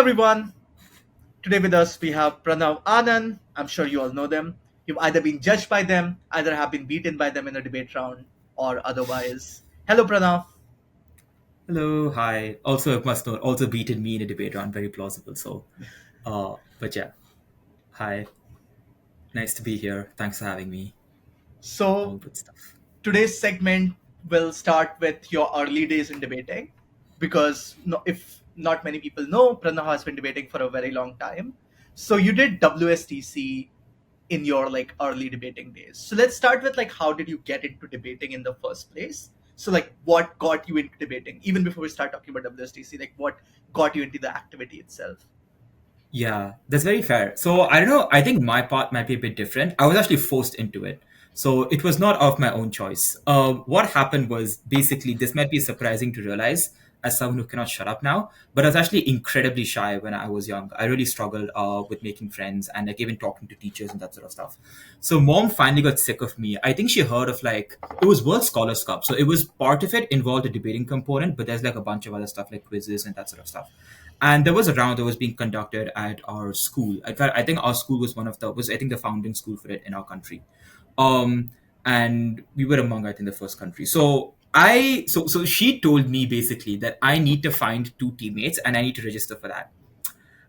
everyone. Today with us we have Pranav Anand. I'm sure you all know them. You've either been judged by them, either have been beaten by them in a debate round, or otherwise. Hello, Pranav. Hello, hi. Also, it must note, also beaten me in a debate round. Very plausible. But yeah, hi. Nice to be here. Thanks for having me. All So, good stuff. today's segment will start with your early days in debating, because if not many people know, Pranav has been debating for a very long time. So, you did WSDC in your early debating days. So let's start with how did you get into debating in the first place? So what got you into debating? Even before we start talking about WSTC, what got you into the activity itself? Yeah, that's very fair. So I don't know. I think my part might be a bit different. I was actually forced into it. So it was not of my own choice. What happened was basically this might be surprising to realize as someone who cannot shut up now, but I was actually incredibly shy when I was young. I really struggled with making friends and like even talking to teachers and that sort of stuff. So mom finally got sick of me. I think she heard of like it was World Scholars Cup. So it was part of it involved a debating component, but there's like a bunch of other stuff like quizzes and that sort of stuff. And there was a round that was being conducted at our school. In fact, I think our school was I think the founding school for it in our country. Um, and we were among, I think, the first country. So she told me basically that I need to find two teammates and I need to register for that.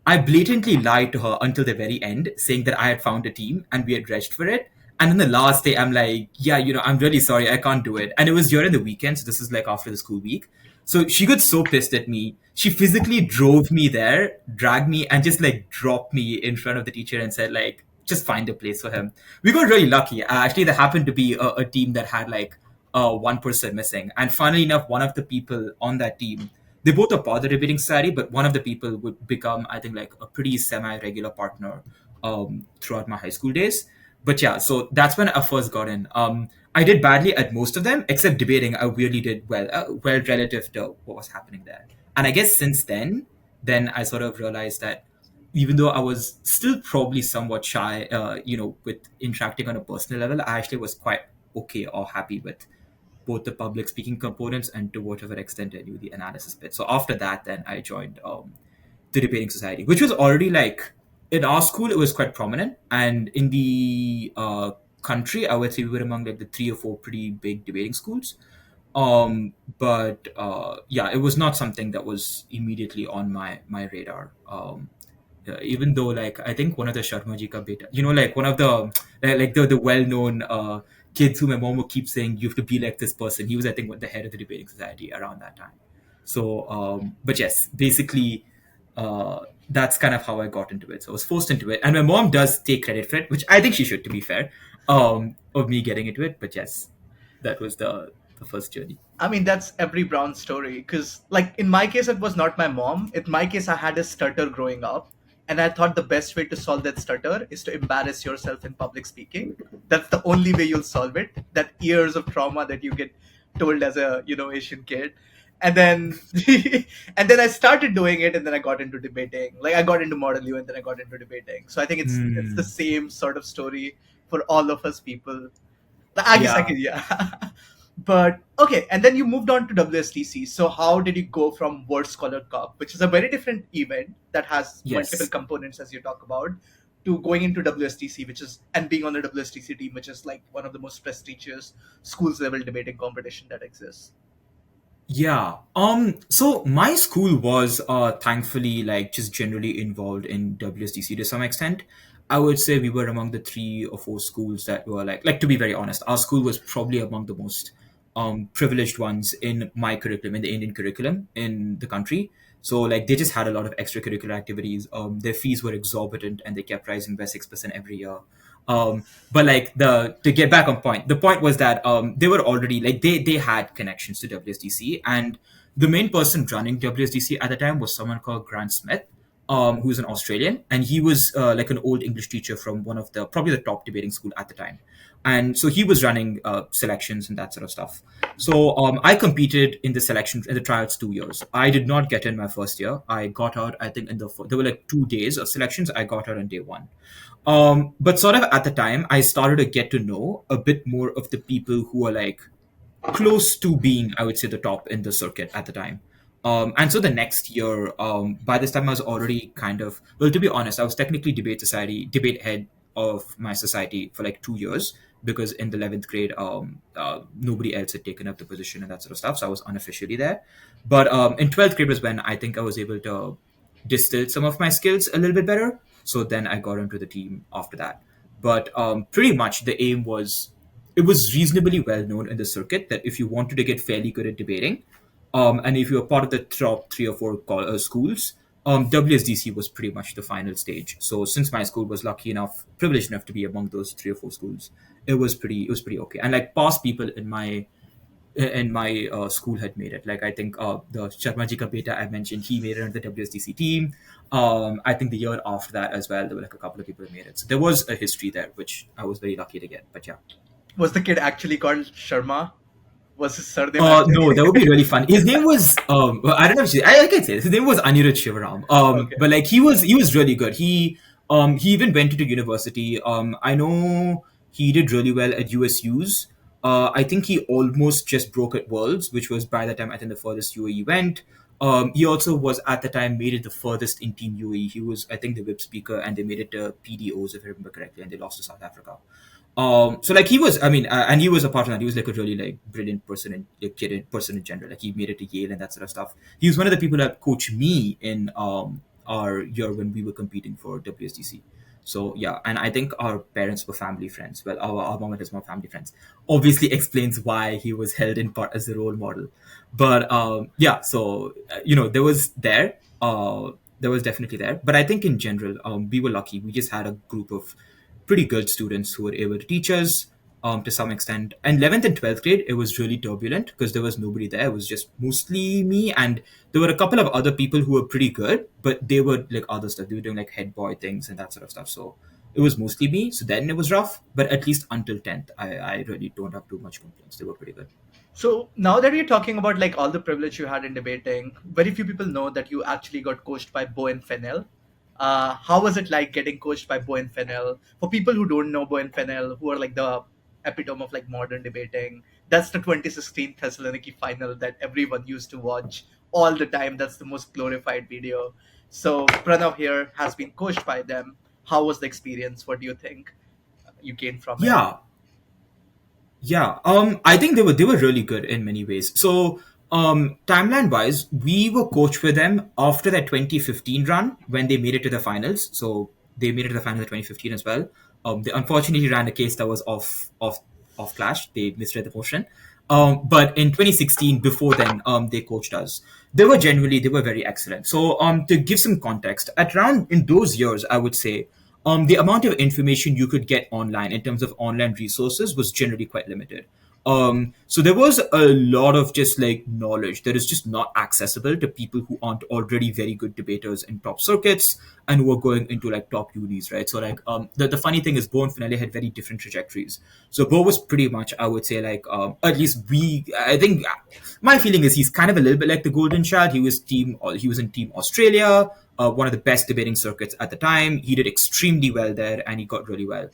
I blatantly lied to her until the very end, saying that I had found a team and we had registered for it. And then the last day, I'm like, yeah, I'm really sorry, I can't do it. And it was during the weekend, so this is like after the school week. So she got so pissed at me. She physically drove me there, dragged me, and just like dropped me in front of the teacher and said, like, just find a place for him. We got really lucky. Actually, there happened to be a team that had like one person missing. And funnily enough, one of the people on that team, they both are part of the debating society, but one of the people would become, I think, like a pretty semi-regular partner throughout my high school days. But yeah, so that's when I first got in. I did badly at most of them, except debating. I really did well relative to what was happening there. And I guess since then I sort of realized that even though I was still probably somewhat shy, with interacting on a personal level, I actually was quite okay or happy with both the public speaking components and to whatever extent I knew the analysis bit. So after that, then I joined the debating society, which was already like in our school, it was quite prominent, and in the country, I would say we were among like the three or four pretty big debating schools. But yeah, it was not something that was immediately on my radar. Even though like I think one of the Sharma ji ka beta, like one of the like the well known kids who my mom would keep saying you have to be like this person. He was I think the head of the debating society around that time. But yes, basically that's kind of how I got into it. So I was forced into it, and my mom does take credit for it, which I think she should, to be fair, of me getting into it. But yes, that was the first journey. I mean, that's every Brown story. Because, in my case, it was not my mom. In my case, I had a stutter growing up. And I thought the best way to solve that stutter is to embarrass yourself in public speaking. That's the only way you'll solve it. That years of trauma that you get told as a, Asian kid. And then, and then I started doing it, and then I got into debating. Like I got into Model UN, then I got into debating. So I think it's the Hmm. same sort of story for all of us people. I guess I Yeah. could, yeah. But okay, and then you moved on to WSDC. So how did you go from World Scholar Cup, which is a very different event that has multiple Yes. components as you talk about, to going into WSDC, which is and being on the WSDC team, which is like one of the most prestigious schools level debating competition that exists. Yeah. So my school was thankfully like just generally involved in WSDC to some extent. I would say we were among the three or four schools that were like to be very honest, our school was probably among the most privileged ones in my curriculum, in the Indian curriculum in the country. So like they just had a lot of extracurricular activities. Their fees were exorbitant and they kept rising by 6% every year. But like the to get back on point, the point was that they were already like they had connections to WSDC, and the main person running WSDC at the time was someone called Grant Smith, who's an Australian, and he was like an old English teacher from one of the probably the top debating school at the time. And so he was running selections and that sort of stuff. So I competed in the selection in the tryouts 2 years. I did not get in my first year. I got out. I think there were like 2 days of selections. I got out on day one. But sort of at the time, I started to get to know a bit more of the people who are like close to being, I would say, the top in the circuit at the time. And so the next year, by this time I was already kind of, well, to be honest, I was technically debate head of my society for like 2 years, because in the 11th grade, nobody else had taken up the position and that sort of stuff. So I was unofficially there. But in 12th grade was when I think I was able to distill some of my skills a little bit better. So then I got into the team after that. But pretty much the aim was, it was reasonably well known in the circuit that if you wanted to get fairly good at debating, and if you were part of the top three or four schools, WSDC was pretty much the final stage. So since my school was lucky enough, privileged enough to be among those three or four schools, it was pretty okay. And like past people in my school had made it. Like I think the Sharmaji ka beta I mentioned, he made it on the WSDC team. I think the year after that as well, there were like a couple of people who made it. So there was a history there, which I was very lucky to get. But yeah. Was the kid actually called Sharma? Was his surname actually? No, that would be really fun. His name was well, I don't know if I can say this. His name was Anirudh Shivaram. Okay. But like he was really good. He even went to university. I know he did really well at USU's. I think he almost just broke at Worlds, which was by the time I think the furthest UAE went. He also was at the time made it the furthest in Team UAE. He was I think the whip speaker, and they made it to PDOs if I remember correctly, and they lost to South Africa. So like he was, I mean, and he was a part of that. He was like a really like brilliant person and like, kid in person in general. Like he made it to Yale and that sort of stuff. He was one of the people that coached me in our year when we were competing for WSDC. So yeah, and I think our parents were family friends. Well, our mom and his mom family friends. Obviously explains why he was held in part as a role model. But yeah, so there was definitely there. But I think in general, we were lucky. We just had a group of pretty good students who were able to teach us to some extent. And 11th and 12th grade, it was really turbulent because there was nobody there. It was just mostly me. And there were a couple of other people who were pretty good, but they were like other stuff. They were doing like head boy things and that sort of stuff. So it was mostly me. So then it was rough. But at least until 10th, I really don't have too much complaints. They were pretty good. So now that we're talking about like all the privilege you had in debating, very few people know that you actually got coached by Bo and Fennel. How was it like getting coached by Bo and Fennel? For people who don't know Bo and Fennel, who are like the epitome of like modern debating, that's the 2016 Thessaloniki final that everyone used to watch all the time. That's the most glorified video. So Pranav here has been coached by them. How was the experience? What do you think you gained from it? Yeah, Yeah, I think they were really good in many ways. So, timeline wise, we were coached with them after that 2015 run when they made it to the finals. So they made it to the finals in 2015 as well. They unfortunately ran a case that was off clash. They misread the motion. But in 2016, before then, they coached us. They were very excellent. So, to give some context, at around in those years, I would say the amount of information you could get online in terms of online resources was generally quite limited. So there was a lot of just like knowledge that is just not accessible to people who aren't already very good debaters in top circuits and who are going into like top unis, right? So like the funny thing is Bo and Fennel had very different trajectories. So Bo was pretty much, I would say, like at least I think my feeling is he's kind of a little bit like the golden child. He was in Team Australia, one of the best debating circuits at the time. He did extremely well there, and he got really well.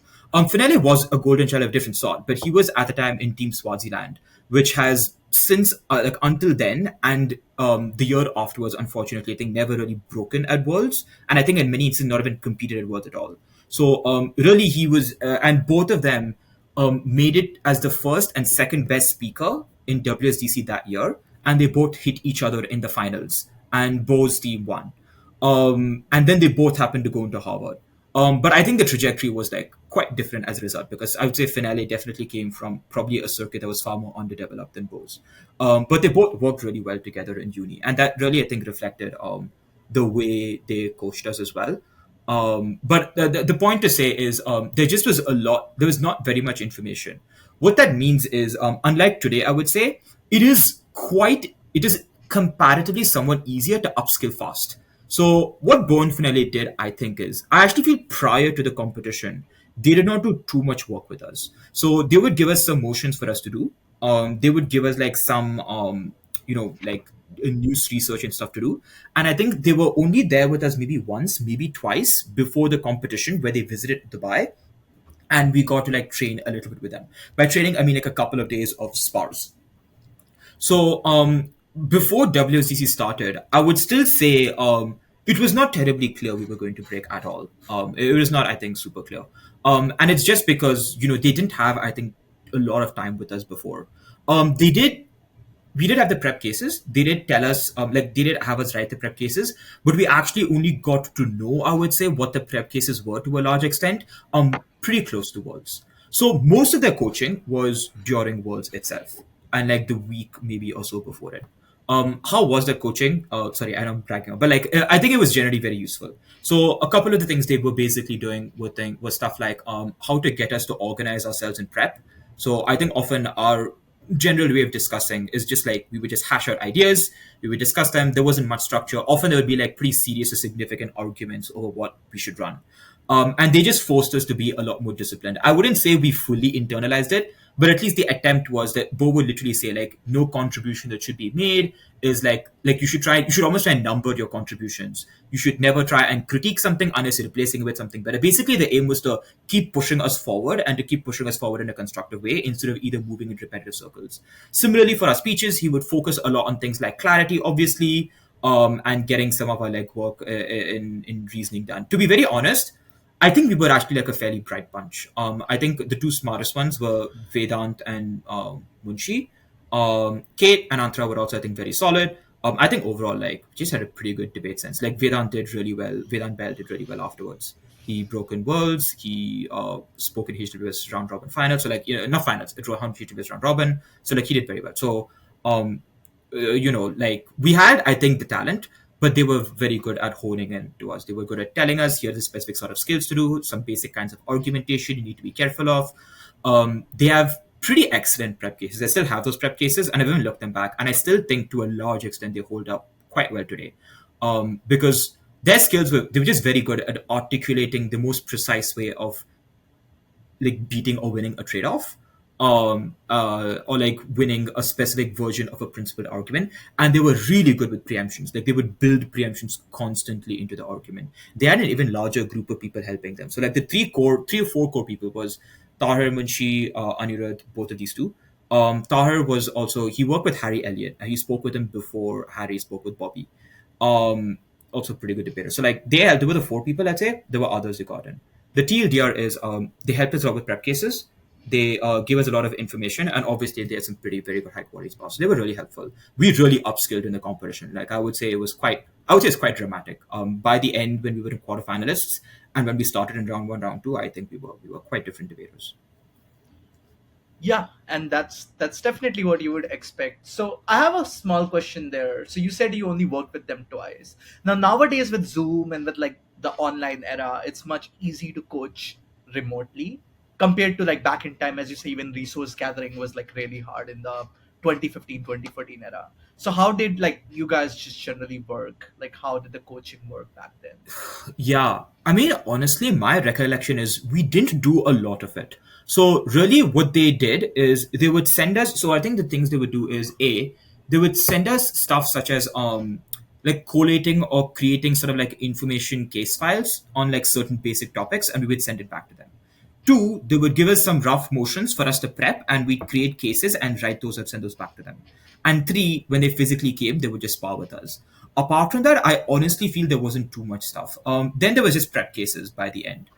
Finale was a golden child of a different sort, but he was at the time in Team Swaziland, which has since like until then and the year afterwards, unfortunately, I think never really broken at Worlds, and I think in many instances not even competed at Worlds at all. So really, he was, and both of them made it as the first and second best speaker in WSDC that year, and they both hit each other in the finals, and Bo's team won. And then they both happened to go into Harvard. But I think the trajectory was like quite different as a result because I would say Finale definitely came from probably a circuit that was far more underdeveloped than Bose. But they both worked really well together in uni, and that really I think reflected the way they coached us as well. But the point to say is there just was a lot. There was not very much information. What that means is, unlike today, I would say it is comparatively somewhat easier to upskill fast. So what Bone Finale did, I think, is I actually feel prior to the competition, they did not do too much work with us. So they would give us some motions for us to do. They would give us like some, like news research and stuff to do. And I think they were only there with us maybe once, maybe twice before the competition where they visited Dubai, and we got to like train a little bit with them. By training, I mean like a couple of days of spars. So before WSDC started, I would still say it was not terribly clear we were going to break at all. It was not, I think, super clear. And it's just because, they didn't have, I think, a lot of time with us before. They did we did have the prep cases. They did tell us, they did have us write the prep cases, but we actually only got to know, I would say, what the prep cases were to a large extent, pretty close to Worlds. So most of their coaching was during Worlds itself, and like the week maybe or so before it. How was the coaching? Sorry, I know I'm bragging, but I think it was generally very useful. So a couple of the things they were basically doing was stuff like how to get us to organize ourselves in prep. So I think often our general way of discussing is just like we would just hash out ideas, we would discuss them. There wasn't much structure. Often there would be like pretty serious or significant arguments over what we should run. And they just forced us to be a lot more disciplined. I wouldn't say we fully internalized it, but at least the attempt was that Bo would literally say like no contribution that should be made is you should almost try and number your contributions. You should never try and critique something unless you're replacing it with something better. Basically, the aim was to keep pushing us forward and to keep pushing us forward in a constructive way instead of either moving in repetitive circles. Similarly, for our speeches, he would focus a lot on things like clarity, obviously, and getting some of our legwork in reasoning done. To be very honest, I think we were actually like a fairly bright bunch. I think the two smartest ones were Vedant and Munshi. Kate and Antra were also, I think, very solid. I think overall, like, just had a pretty good debate sense. Like, Vedant did really well. Vedant Bell did really well afterwards. He broke in worlds. He spoke in HWS round robin final. So, like, not finals. It was HWS round robin. So, like, he did very well. So, um, like we had, I think, the talent, but they were very good at honing in to us. They were good at telling us here's the specific sort of skills to do, some basic kinds of argumentation you need to be careful of. They have pretty excellent prep cases. I still have those prep cases, and I've even looked them back, and I still think to a large extent they hold up quite well today, because their skills they were just very good at articulating the most precise way of like beating or winning a trade-off, or like winning a specific version of a principled argument. And they were really good with preemptions. Like they would build preemptions constantly into the argument. They had an even larger group of people helping them. So like the three or four core people was Tahir, Munshi, Anirudh, both of these two. Tahir was also, he worked with Harry Elliott, and he spoke with him before Harry spoke with Bobby. Also pretty good debater. So like there were the four people, I'd say. There were others they got in. The TLDR is they helped us a lot with prep cases. They gave us a lot of information, and obviously they had some pretty very good high quality spots. So they were really helpful. We really upskilled in the competition. Like I would say it's quite dramatic. By the end, when we were in quarterfinalists and when we started in round one, round two, I think we were quite different debaters. Yeah, and that's definitely what you would expect. So I have a small question there. So you said you only worked with them twice. Now nowadays with Zoom and with like the online era, it's much easy to coach remotely compared to like back in time, as you say, even resource gathering was like really hard in the 2015 2014 era. So how did like you guys just generally work? Like how did the coaching work back then? Yeah, I mean, honestly, my recollection is we didn't do a lot of it. So, really, what they did is they would send us. So, I think the things they would do is they would send us stuff such as like collating or creating sort of like information case files on like certain basic topics, and we would send it back to them. Two, they would give us some rough motions for us to prep, and we'd create cases and write those and send those back to them. And three, when they physically came, they would just spar with us. Apart from that, I honestly feel there wasn't too much stuff. Then there was just prep cases by the end.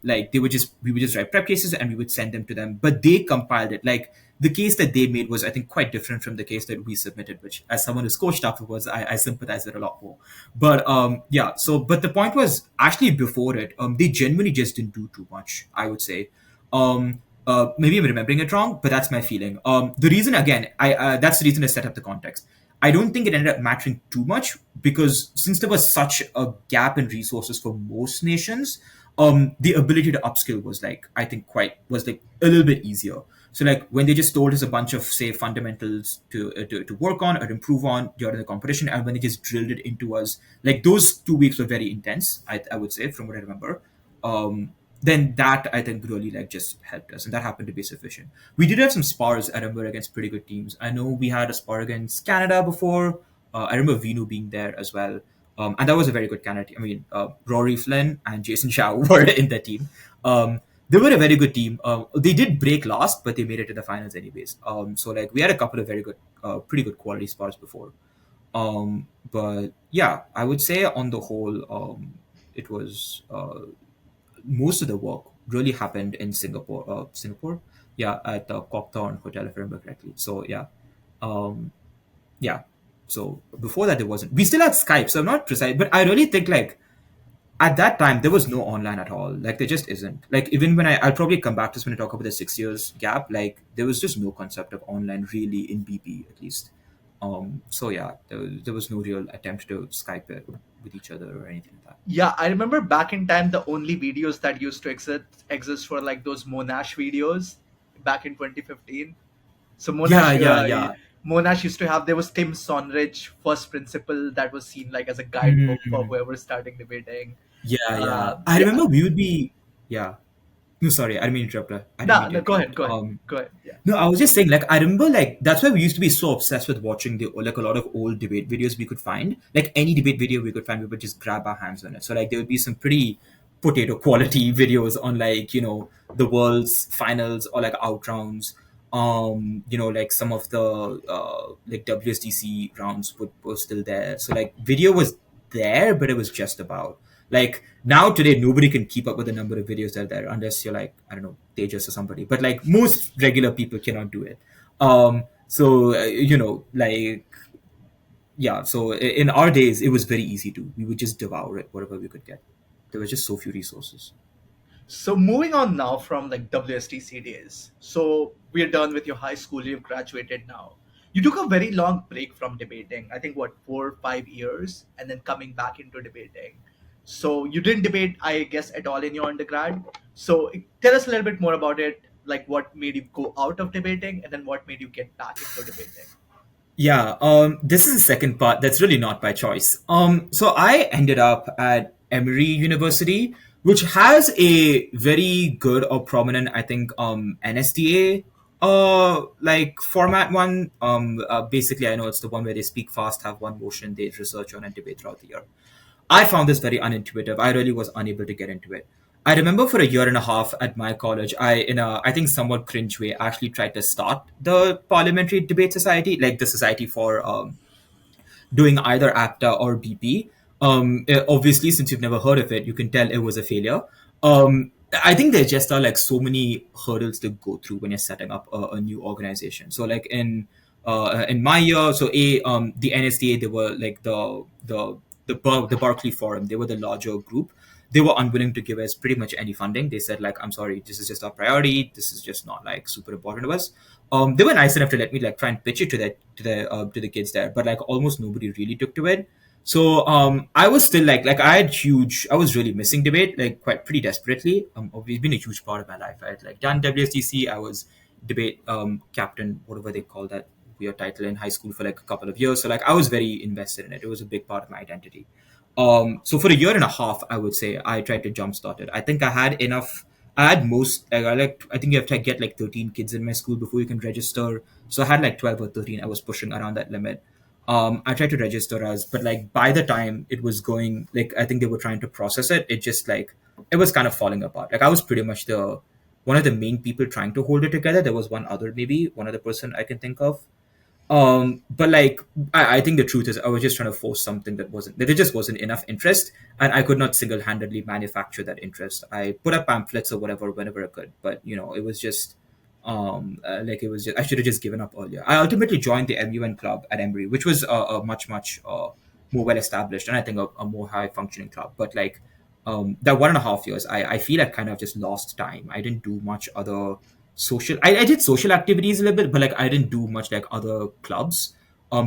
Like we would just write prep cases and we would send them to them, but they compiled it. Like the case that they made was, I think, quite different from the case that we submitted, which, as someone who's coached afterwards, I sympathize with a lot more. But yeah, so but the point was actually before it, they genuinely just didn't do too much, I would say. Maybe I'm remembering it wrong, but that's my feeling. The reason, again, I that's the reason I set up the context. I don't think it ended up mattering too much because since there was such a gap in resources for most nations, the ability to upskill was like, I think, quite was like a little bit easier. So like when they just told us a bunch of, say, fundamentals to work on or improve on during the competition, and when they just drilled it into us, like those 2 weeks were very intense. I would say, from what I remember. Um, then that, I think, really like just helped us, and that happened to be sufficient. We did have some spars, I remember, against pretty good teams. I know we had a spar against Canada before. I remember Vinu being there as well. And that was a very good Canada team. I mean, Rory Flynn and Jason Chow were in that team. they were a very good team. They did break last, but they made it to the finals anyways. So like we had a couple of very good, pretty good quality spots before. But yeah, I would say on the whole, it was most of the work really happened in Singapore. Singapore, yeah, at the Cockthorn Hotel, if I remember correctly. So um, yeah. So before that, there wasn't. We still had Skype, so I'm not precise, but I really think like at that time there was no online at all. Like there just isn't. Like even when I'll probably come back to this when I talk about the 6 years gap. Like there was just no concept of online really in BP at least. So yeah, there was no real attempt to Skype it with each other or anything like that. Yeah, I remember back in time the only videos that used to exist were like those Monash videos back in 2015. So Yeah, yeah, yeah. Monash used to have, there was Tim Sonridge first principle that was seen like as a guidebook for Mhm. whoever starting debating. Yeah, yeah. I Yeah, remember we would be. Yeah. No, sorry, I didn't mean to interrupt. I didn't no, mean to no, go ahead, interrupt. go ahead, go ahead. Yeah. No, I was just saying, like, I remember, like, that's why we used to be so obsessed with watching like a lot of old debate videos we could find. Like, any debate video we could find, we would just grab our hands on it. So, like, there would be some pretty potato quality videos on, like, the world's finals or like out rounds. Like some of the like WSDC rounds were still there. So, like, video was there, but it was just about. Like now today, nobody can keep up with the number of videos that are there unless you're like I don't know Tejas or somebody. But like most regular people cannot do it. Like yeah. So in our days, it was very easy to. We would just devour it, whatever we could get. There was just so few resources. So moving on now from like WSTC days. So we're done with your high school. You've graduated now. You took a very long break from debating. I think what 4 or 5 years, and then coming back into debating. So you didn't debate, I guess, at all in your undergrad. So tell us a little bit more about it. Like what made you go out of debating, and then what made you get back into debating. Yeah, this is the second part that's really not by choice. So I ended up at Emory University, which has a very good or prominent, I think, NSTA like format one. Basically, I know it's the one where they speak fast, have one motion, they research on and debate throughout the year. I found this very unintuitive. I really was unable to get into it. I remember for a year and a half at my college, in a I think somewhat cringe way, actually tried to start the Parliamentary Debate Society, like the society for doing either APTA or BP. Obviously, since you've never heard of it, you can tell it was a failure. I think there just are like so many hurdles to go through when you're setting up a new organization. So like in my year, so the NSDA, they were like the Berkeley Forum. They were the larger group. They were unwilling to give us pretty much any funding. They said like, I'm sorry, this is just our priority. This is just not like super important to us. They were nice enough to let me like try and pitch it to the kids there, but like almost nobody really took to it. So I was still I was really missing debate like quite pretty desperately. It's been a huge part of my life. I had like done WSDC. I was debate captain, whatever they call that weird title in high school for like a couple of years. So like I was very invested in it. It was a big part of my identity. So for a year and a half, I would say I tried to jumpstart it. I think I had enough. I had most I think you have to get like 13 kids in my school before you can register. So I had like 12 or 13. I was pushing around that limit. I tried to register as, but like by the time it was going, like I think they were trying to process it. It just like it was kind of falling apart. Like I was pretty much the one of the main people trying to hold it together. There was one other person I can think of. But like I think the truth is I was just trying to force something that there just wasn't enough interest, and I could not single-handedly manufacture that interest. I put up pamphlets or whatever whenever I could, but it was just like it was just I should have just given up earlier. I ultimately joined the MUN club at Emory, which was a much more well established and I think a more high functioning club. But like that 1.5 years, I feel I kind of just lost time. I didn't do much other social. I did social activities a little bit, but like I didn't do much like other clubs.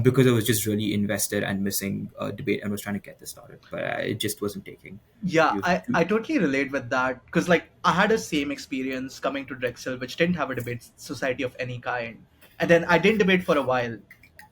Because I was just really invested and missing debate and was trying to get this started, but it just wasn't taking. Yeah, You, I totally relate with that because like I had a same experience coming to Drexel, which didn't have a debate society of any kind, and then I didn't debate for a while,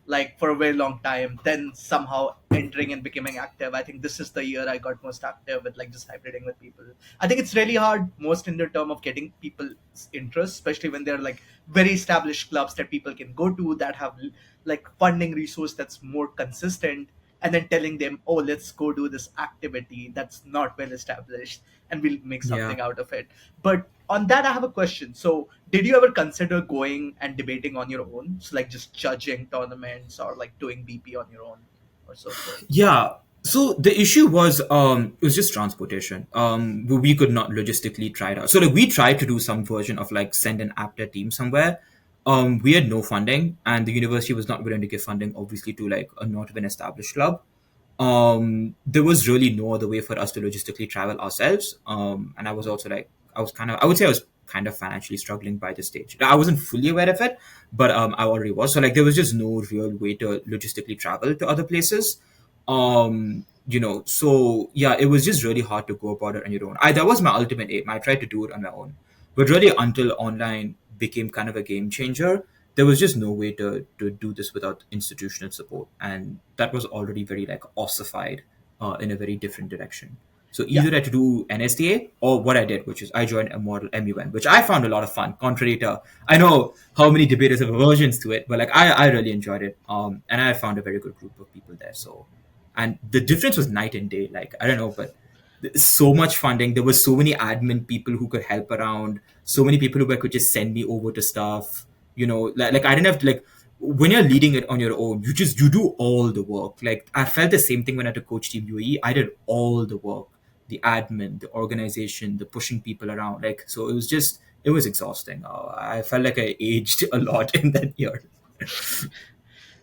like for a very long time. Then somehow entering and becoming active. I think this is the year I got most active with like just hybriding with people. I think it's really hard, most in the term of getting people's interest, especially when they're like very established clubs that people can go to that have like funding resource that's more consistent, and then telling them, oh, let's go do this activity that's not well established and we'll make Yeah. something out of it. But on that, I have a question. So did you ever consider going and debating on your own, so like just judging tournaments or like doing BP on your own or so forth? Yeah. So the issue was it was just transportation. We could not logistically try it out. So like we tried to do some version of like send an after team somewhere. We had no funding and the university was not willing to give funding obviously to like a not even established club. There was really no other way for us to logistically travel ourselves. And I was also like, I would say I was kind of financially struggling by this stage. I wasn't fully aware of it, but I already was. So like, there was just no real way to logistically travel to other places. So yeah, it was just really hard to go about it on your own. That was my ultimate aim. I tried to do it on my own, but really until online became kind of a game changer, there was just no way to do this without institutional support, and that was already very like ossified in a very different direction. So Yeah. either I had to do NSDA or what I did, which is I joined a model MUN, which I found a lot of fun. Contrary to, I know how many debaters have aversions to it, but like I really enjoyed it. And I found a very good group of people there. So, and the difference was night and day. Like I don't know, but so much funding. There was so many admin people who could help around. So many people who could just send me over to stuff. Like I didn't have to like when you're leading it on your own. You do all the work. Like I felt the same thing when I had to coach Team UAE. I did all the work, the admin, the organization, the pushing people around. Like so, it was exhausting. I felt like I aged a lot in that year.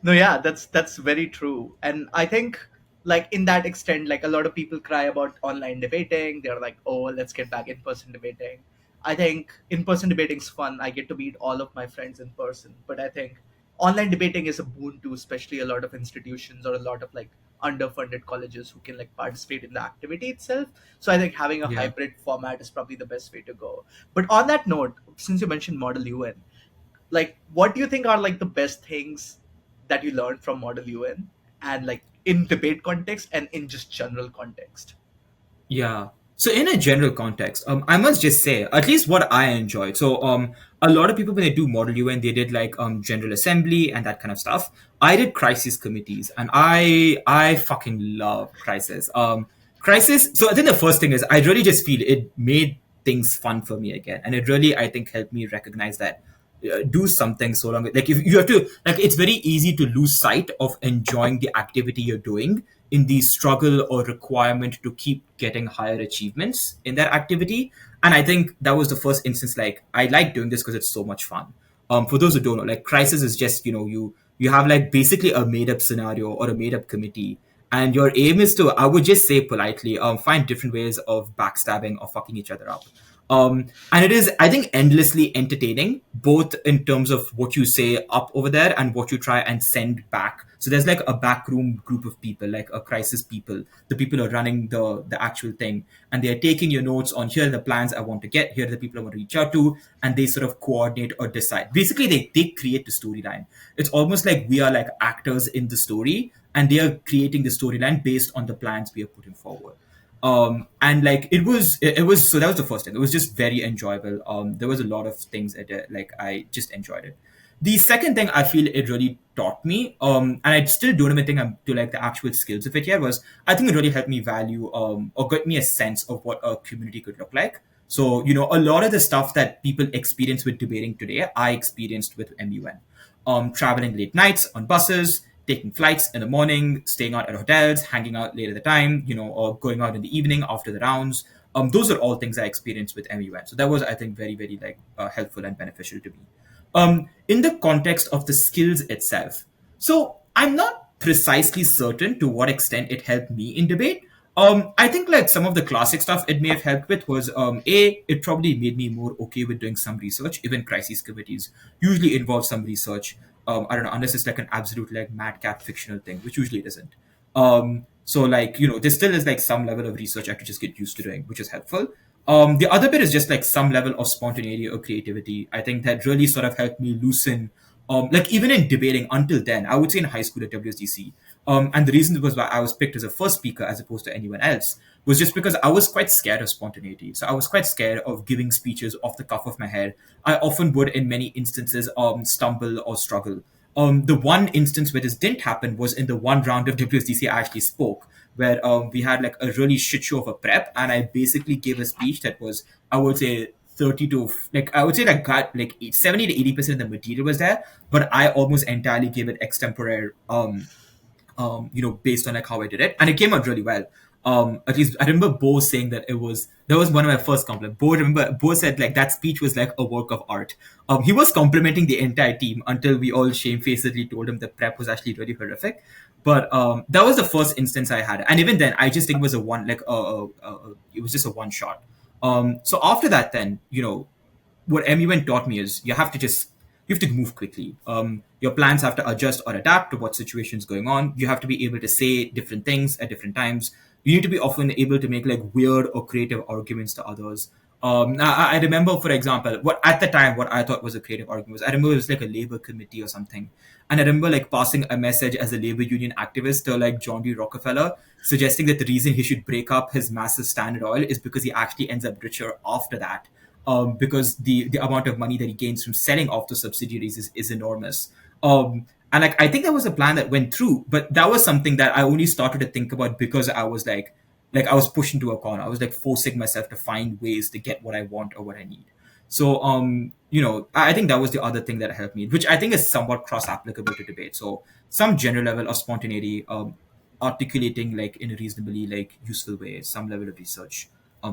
No, yeah, that's very true. And I think like in that extent, like a lot of people cry about online debating. They're like, oh, let's get back in person debating. I think in person debating's fun. I get to meet all of my friends in person. But I think online debating is a boon to especially a lot of institutions or a lot of like underfunded colleges who can like participate in the activity itself. So I think having a Yeah. hybrid format is probably the best way to go. But on that note, since you mentioned Model UN, like what do you think are like the best things that you learned from Model UN, and like in debate context and in just general context? Yeah. So in a general context, I must just say, at least what I enjoyed. So a lot of people when they do Model UN, they did like General Assembly and that kind of stuff. I did crisis committees, and I fucking love crisis. Crisis. So I think the first thing is I really just feel it made things fun for me again, and it really I think helped me recognize that do something so long like if you have to like it's very easy to lose sight of enjoying the activity you're doing in the struggle or requirement to keep getting higher achievements in that activity. And I think that was the first instance like I like doing this because it's so much fun. For those who don't know, like crisis is just you have like basically a made up scenario or a made up committee, and your aim is to I would just say politely find different ways of backstabbing or fucking each other up. And it is, I think, endlessly entertaining, both in terms of what you say up over there and what you try and send back. So there's like a backroom group of people, like a crisis people, the people who are running the actual thing, and they are taking your notes on here are the plans I want to get, here are the people I want to reach out to, and they sort of coordinate or decide. Basically, they create the storyline. It's almost like we are like actors in the story, and they are creating the storyline based on the plans we are putting forward. And like it was so that was the first thing. It was just very enjoyable. There was a lot of things that like I just enjoyed it. The second thing I feel it really taught me, and I still don't even think I'm to like the actual skills of it yet, was I think it really helped me value or got me a sense of what a community could look like. So, a lot of the stuff that people experience with debating today, I experienced with MUN. Traveling late nights on buses, taking flights in the morning, staying out at hotels, hanging out late at the time, or going out in the evening after the rounds. Those are all things I experienced with MUN. So that was, I think, very, very like helpful and beneficial to me. In the context of the skills itself, so I'm not precisely certain to what extent it helped me in debate. I think like some of the classic stuff it may have helped with was it probably made me more okay with doing some research. Even crisis committees usually involve some research. I don't know, unless it's like an absolute like madcap fictional thing, which usually it isn't. So like there still is like some level of research I have to just get used to doing, which is helpful. The other bit is just like some level of spontaneity or creativity. I think that really sort of helped me loosen. Like even in debating until then, I would say in high school at WSDC, and the reason was why I was picked as a first speaker as opposed to anyone else was just because I was quite scared of spontaneity. So I was quite scared of giving speeches off the cuff of my head. I often would, in many instances, stumble or struggle. The one instance where this didn't happen was in the one round of WSDC I actually spoke, where we had like a really shit show of a prep, and I basically gave a speech that was, I would say, 30 to like I would say like got like 70 to 80% of the material was there, but I almost entirely gave it extempore, based on like how I did it, and it came out really well. At least I remember Bo saying that was one of my first compliments. Bo said like that speech was like a work of art. He was complimenting the entire team until we all shamefacedly told him the prep was actually really horrific. But that was the first instance I had, and even then, I just think it was a one like it was just a one shot. So after that, then what MUN taught me is you have to move quickly. Your plans have to adjust or adapt to what situation's going on. You have to be able to say different things at different times. You need to be often able to make like weird or creative arguments to others. I remember, for example, what at the time what I thought was a creative argument was, I remember it was like a labor committee or something, and I remember like passing a message as a labor union activist to like John D. Rockefeller, suggesting that the reason he should break up his massive Standard Oil is because he actually ends up richer after that, because the amount of money that he gains from selling off the subsidiaries is enormous. And like I think that was a plan that went through, but that was something that I only started to think about because I was like I was pushed into a corner. I was like forcing myself to find ways to get what I want or what I need. So I think that was the other thing that helped me, which I think is somewhat cross applicable to debate. So some general level of spontaneity, articulating like in a reasonably like useful way, some level of research.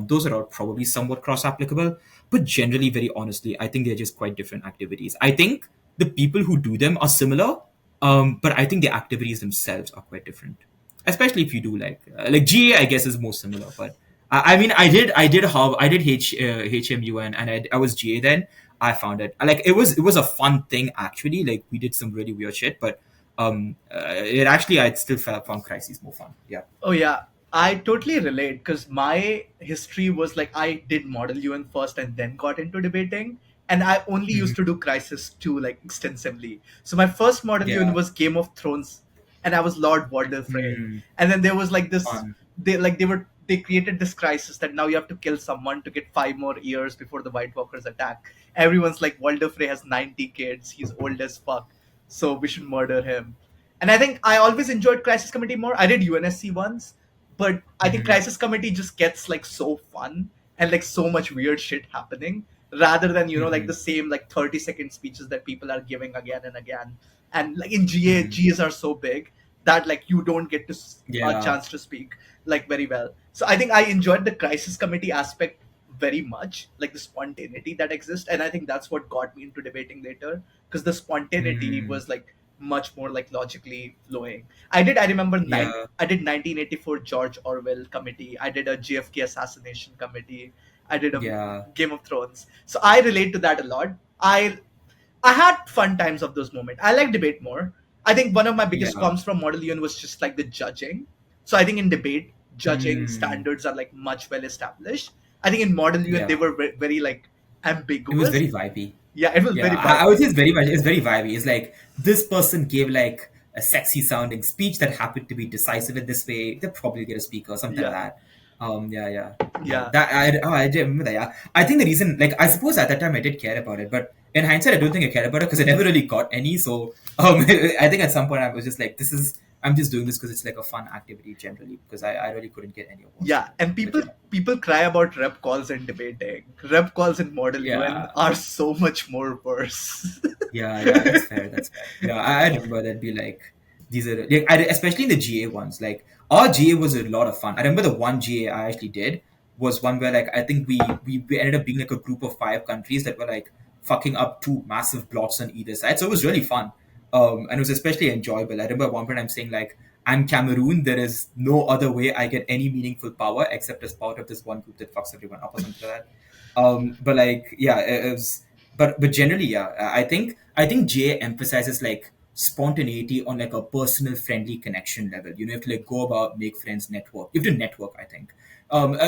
Those are all probably somewhat cross applicable, but generally, very honestly, I think they're just quite different activities. I think the people who do them are similar, but I think the activities themselves are quite different. Especially if you do like GA, I guess is more similar. But I mean, I did HMUN, and I was GA then. I found it like it was a fun thing actually. Like we did some really weird shit, but it actually I still found crises more fun. Yeah. Oh yeah, I totally relate because my history was like I did Model UN first and then got into debating, and I only Mhm. used to do Crisis 2 like extensively. So my first Model UN Yeah. was Game of Thrones, and I was Lord Walder Frey. Mm. And then there was like this, Fun. they created this crisis that now you have to kill someone to get 5 more years before the White Walkers attack. Everyone's like Walder Frey has 90 kids, he's old as fuck, so we should murder him. And I think I always enjoyed Crisis Committee more. I did UNSC once, but I think Mhm. Crisis Committee just gets like so fun and like so much weird shit happening rather than like the Mhm. same like 30-second speeches that people are giving again and again. And like in GA, Mhm. GAs are so big that like you don't get to a Yeah. chance to speak like very well. So I think I enjoyed the Crisis Committee aspect very much, like the spontaneity that exists, and I think that's what got me into debating later because the spontaneity Mhm. was like much more like logically flowing. I remember Yeah. I did 1984 George Orwell committee. I did a JFK assassination committee. I did a Yeah. Game of Thrones. So I relate to that a lot. I had fun times of those moments. I like debate more. I think one of my biggest Yeah. comps from Model UN was just like the judging. So I think in debate, judging Mm. standards are like much well established. I think in Model UN they Yeah. were very like It was ambiguous. very vibey. Yeah, it was Yeah, very I would vibey. say it's very vibey. It's like this person gave like a sexy sounding speech that happened to be decisive in this way. They'll probably get a speaker or something like Yeah, that. Yeah, yeah, yeah. yeah. I did remember that. Yeah, I think the reason, like, I suppose at that time I did care about it, but in hindsight, I don't think I cared about it because I never really got any. So, I think at some point I was just like, I'm just doing this because it's like a fun activity generally because I really couldn't get any awards Yeah, from it. and But people cry about rep calls and debating. Rep calls in Model UN yeah, are so much more worse. yeah, that's fair. That's fair. Yeah, I remember that'd be like these are like especially in the GA ones. Like our GA was a lot of fun. I remember the one GA I actually did was one where like I think we ended up being like a group of 5 countries that were like fucking up 2 massive blocks on either side. So it was really fun. And it was especially enjoyable. I remember at one point I'm saying like I'm Cameroon. There is no other way I get any meaningful power except as part of this one group that fucks everyone up or something like that. But like yeah, it was but generally yeah, I think J emphasizes like spontaneity on like a personal friendly connection level. You have to like go about, make friends, network. You have to network, I think.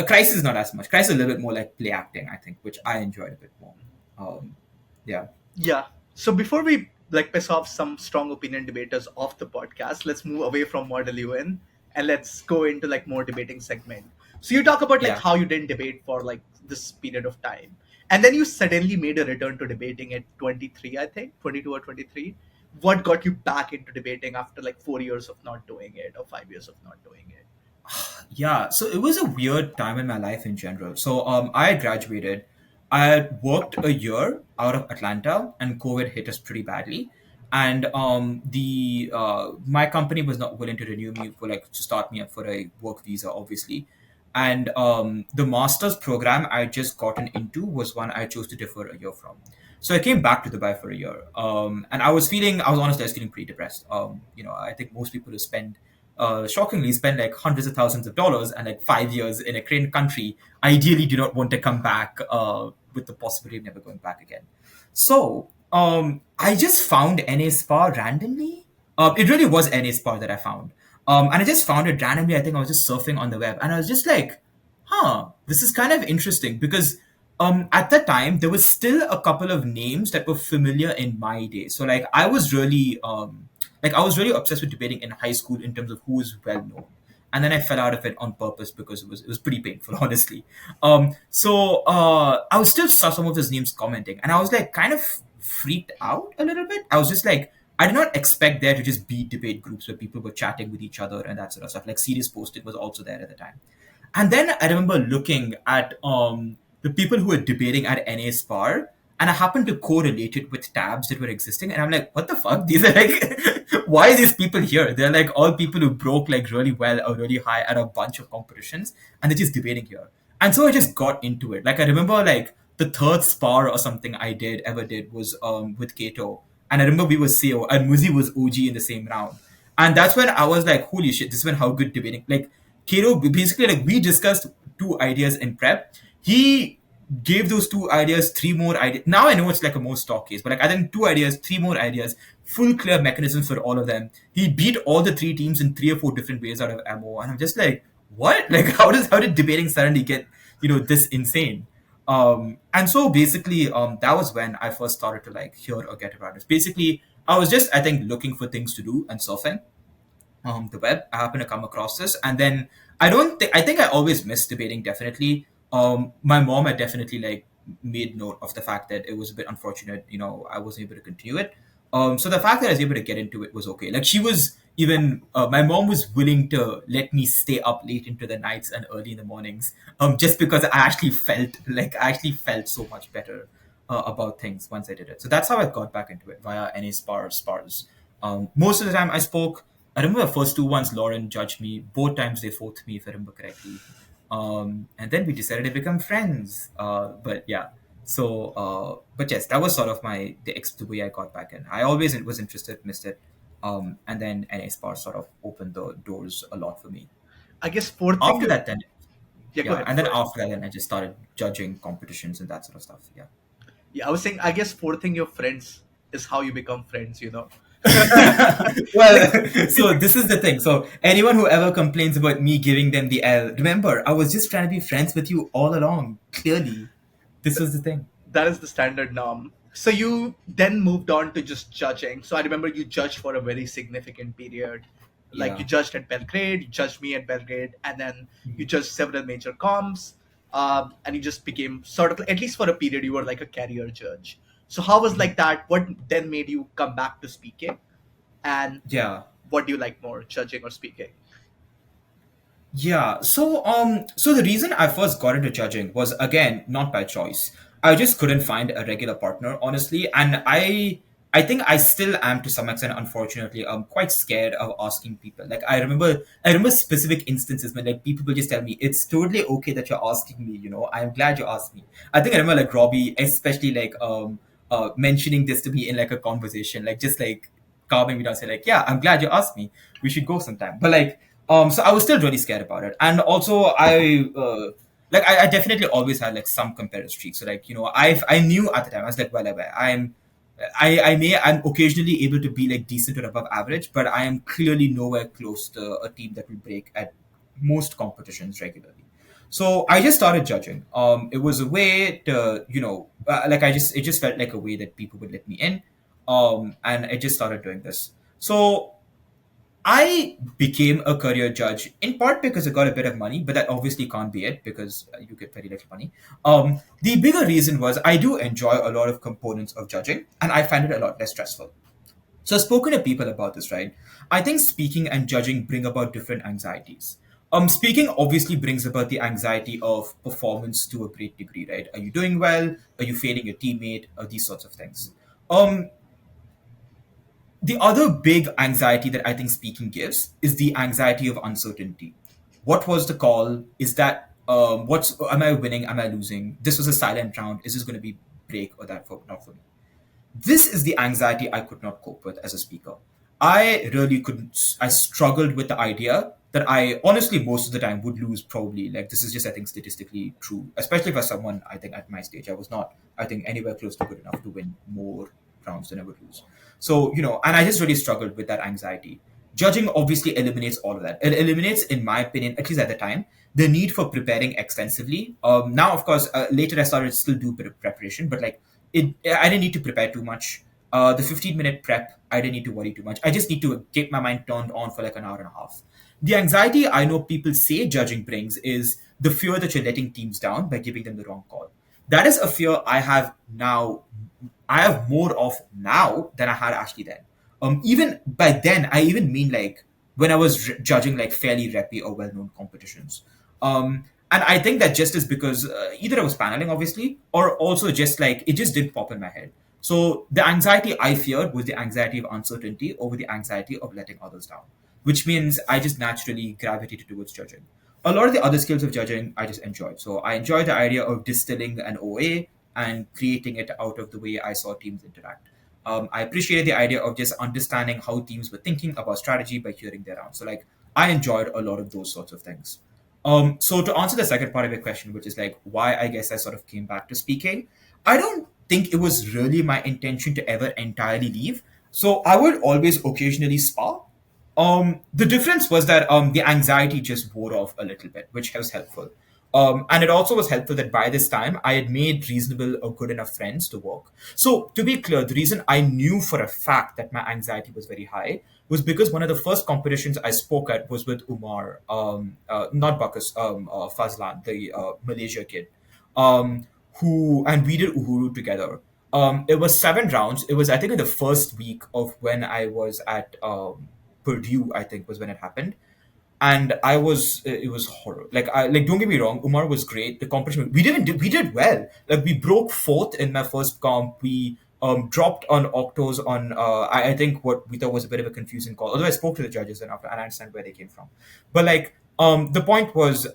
Crisis is not as much. Crisis is a little bit more like play acting, I think, which I enjoyed a bit more. um yeah. Yeah. So before we like piss off some strong opinion debaters off the podcast, let's move away from Model UN and let's go into like more debating segment. So you talk about like Yeah. how you didn't debate for like this period of time. And then you suddenly made a return to debating at 23, I think, 22 or 23. what got you back into debating after like 4 years of not doing it or 5 years of not doing it? Yeah, so it was a weird time in my life in general. So I had graduated. I had worked a year out of Atlanta, and COVID hit us pretty badly. And the my company was not willing to renew me for like to start me up for a work visa, obviously. And the master's program I had just gotten into was one I chose to defer a year from. So I came back to Dubai for a year, and I was honestly, I was feeling pretty depressed. I think most people who shockingly spend like hundreds of thousands of dollars and like 5 years in a Korean country ideally do not want to come back with the possibility of never going back again. So I just found NA Spar randomly. It really was NA Spar that I found. And I just found it randomly. I think I was just surfing on the web and I was just like, this is kind of interesting because at the time there was still a couple of names that were familiar in my day. So like I was really obsessed with debating in high school in terms of who was well known. And then I fell out of it on purpose because it was pretty painful, honestly. So I was still saw some of those names commenting, and I was like kind of freaked out a little bit. I was just like, I did not expect there to just be debate groups where people were chatting with each other and that sort of stuff. Like Serious Posted was also there at the time. And then I remember looking at the people who were debating at NA Spar, and I happened to correlate it with tabs that were existing. And I'm like, what the fuck? These are like, why are these people here? They're like all people who broke like really well or really high at a bunch of competitions, and they're just debating here. And so I just got into it. Like I remember like the third spar or something I did ever did was with Kato. And I remember we were CO and Muzi was OG in the same round. And that's when I was like, holy shit, this is when how good debating. Like Kato, basically, like we discussed two ideas in prep. He gave those two ideas three more ideas. Now I know it's like a more stock case, but like I think two ideas, three more ideas, full clear mechanisms for all of them. He beat all the three teams in three or four different ways out of ammo, and I'm just like, what? Like how did debating suddenly get this insane? And so basically, that was when I first started to like hear or get about it. Basically, I was just I think looking for things to do and surfing the web. I happened to come across this, and then I think I always missed debating. Definitely, my mom had definitely like made note of the fact that it was a bit unfortunate. I wasn't able to continue it. So the fact that I was able to get into it was okay. Like she was even my mom was willing to let me stay up late into the nights and early in the mornings, just because I actually felt so much better about things once I did it. So that's how I got back into it via any spars. Most of the time I spoke. I remember the first two ones, Lauren judged me. Both times they fought me, if I remember correctly. And then we decided to become friends. But yeah, but yes, that was sort of the way I got back in. I always was interested, missed it. And then NA Spar sort of opened the doors a lot for me. I guess fourth thing After you that, then, Yeah, go yeah, ahead. and Go then ahead. after that, then I just started judging competitions and that sort of stuff. Yeah. Yeah, I was saying I guess fourth thing your friends is how you become friends. Well, Like so this is the thing. So anyone who ever complains about me giving them the L, remember, I was just trying to be friends with you all along. Clearly, this was the thing. that is the standard norm. So you then moved on to just judging. So I remember you judged for a very significant period. Like you Yeah. judged at Belgrade, you judged me at Belgrade, and then you judged several major comps. And you just became sort of, at least for a period, you were like a career judge. So how was like that? What then made you come back to speaking? And Yeah. what do you like more, judging or speaking? Yeah. So the reason I first got into judging was again not by choice. I just couldn't find a regular partner, honestly, and I think I still am to some extent. Unfortunately, I'm quite scared of asking people. Like I remember specific instances when like people will just tell me it's totally okay that you're asking me. I'm glad you asked me. I think I remember like Robbie, especially like mentioning this to me in like a conversation, like just like calming me down, say like, yeah, I'm glad you asked me. We should go sometime. But like so I was still really scared about it, and also I definitely always had like some competitive streaks. So like I knew at the time I was like, well, I'm occasionally able to be like decent or above average, but I am clearly nowhere close to a team that will break at most competitions regularly. So I just started judging. It was a way to like it just felt like a way that people would let me in, and I just started doing this. So I became a career judge in part because I got a bit of money, but that obviously can't be it because you get very little money. The bigger reason was I do enjoy a lot of components of judging and I find it a lot less stressful. So I've spoken to people about this, right? I think speaking and judging bring about different anxieties. Speaking obviously brings about the anxiety of performance to a great degree, right? Are you doing well? Are you failing your teammate? These sorts of things. Um, the other big anxiety that I think speaking gives is the anxiety of uncertainty. What was the call? Is that what's am I winning? Am I losing? This was a silent round. Is this going to be break or that for not for me? This is the anxiety I could not cope with as a speaker. I really couldn't. I struggled with the idea that I honestly most of the time would lose probably. Like this is just I think statistically true, especially for someone I think at my stage. I was not I think anywhere close to good enough to win more rounds than I would lose. So and I just really struggled with that anxiety. Judging obviously eliminates all of that. It eliminates, in my opinion, at least at the time, the need for preparing extensively. Now, of course, later I started to still do a bit of preparation, but like I didn't need to prepare too much. The 15-minute prep, I didn't need to worry too much. I just need to get my mind turned on for like an hour and a half. The anxiety I know people say judging brings is the fear that you're letting teams down by giving them the wrong call. That is a fear I have now. I have more of now than I had actually then. Even by then, I even mean like when I was judging like fairly reppy or well-known competitions. And I think that just is because either I was paneling, obviously, or also just like it just didn't pop in my head. So the anxiety I feared was the anxiety of uncertainty over the anxiety of letting others down, which means I just naturally gravitated towards judging. A lot of the other skills of judging I just enjoyed. So I enjoyed the idea of distilling an OA and creating it out of the way I saw teams interact. I appreciated the idea of just understanding how teams were thinking about strategy by hearing their round. So like I enjoyed a lot of those sorts of things. So to answer the second part of your question, which is like why I guess I sort of came back to speaking, I don't think it was really my intention to ever entirely leave. So I would always occasionally spar. The difference was that the anxiety just wore off a little bit, which was helpful. And it also was helpful that by this time I had made reasonable or good enough friends to work. So to be clear, the reason I knew for a fact that my anxiety was very high was because one of the first competitions I spoke at was with Umar, not Bakus, Fazlan, the Malaysia kid, who and we did Uhuru together. It was 7 rounds. It was I think in the first week of when I was at Purdue. I think was when it happened, and I was it was horrible. Like I like don't get me wrong, Umar was great. The competition we did well. Like we broke fourth in my first comp. We dropped on octos on I think what we thought was a bit of a confusing call. Although I spoke to the judges and after and I understand where they came from, but like the point was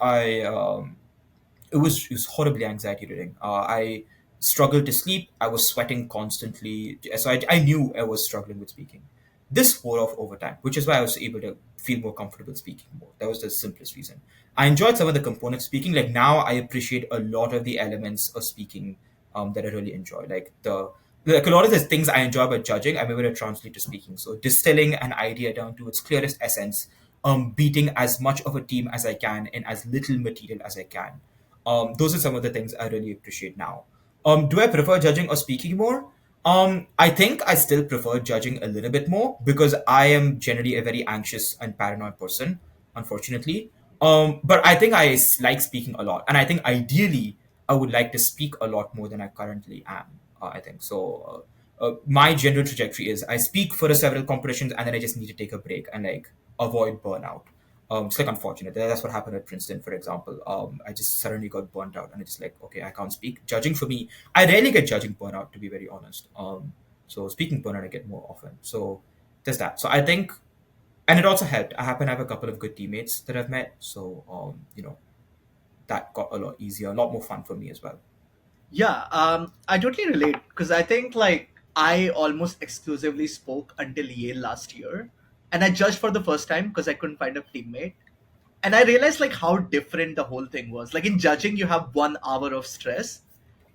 it was horribly anxiety ridden. I struggled to sleep. I was sweating constantly, so I knew I was struggling with speaking. This wore off over time, which is why I was able to feel more comfortable speaking more. That was the simplest reason. I enjoyed some of the components of speaking. Like now, I appreciate a lot of the elements of speaking that I really enjoy. Like a lot of the things I enjoy about judging, I'm able to translate to speaking. So distilling an idea down to its clearest essence, beating as much of a team as I can in as little material as I can. Those are some of the things I really appreciate now. Do I prefer judging or speaking more? I think I still prefer judging a little bit more because I am generally a very anxious and paranoid person, unfortunately. But I think like speaking a lot, and I think ideally I would like to speak a lot more than I currently am. I think so. My general trajectory is I speak for several competitions, and then I just need to take a break and like avoid burnout. It's like unfortunate. That's what happened at Princeton, for example. I just suddenly got burnt out, and it's like, okay, I can't speak. Judging for me, I rarely get judging burnout, to be very honest. So speaking burnout, I get more often. So there's that. So I think, and it also helped. I happen to have a couple of good teammates that I've met, so that got a lot easier, a lot more fun for me as well. Yeah, I totally relate because I think like I almost exclusively spoke until Yale last year, and I judged for the first time because I couldn't find a teammate, and I realized like how different the whole thing was. Like in judging, you have 1 hour of stress,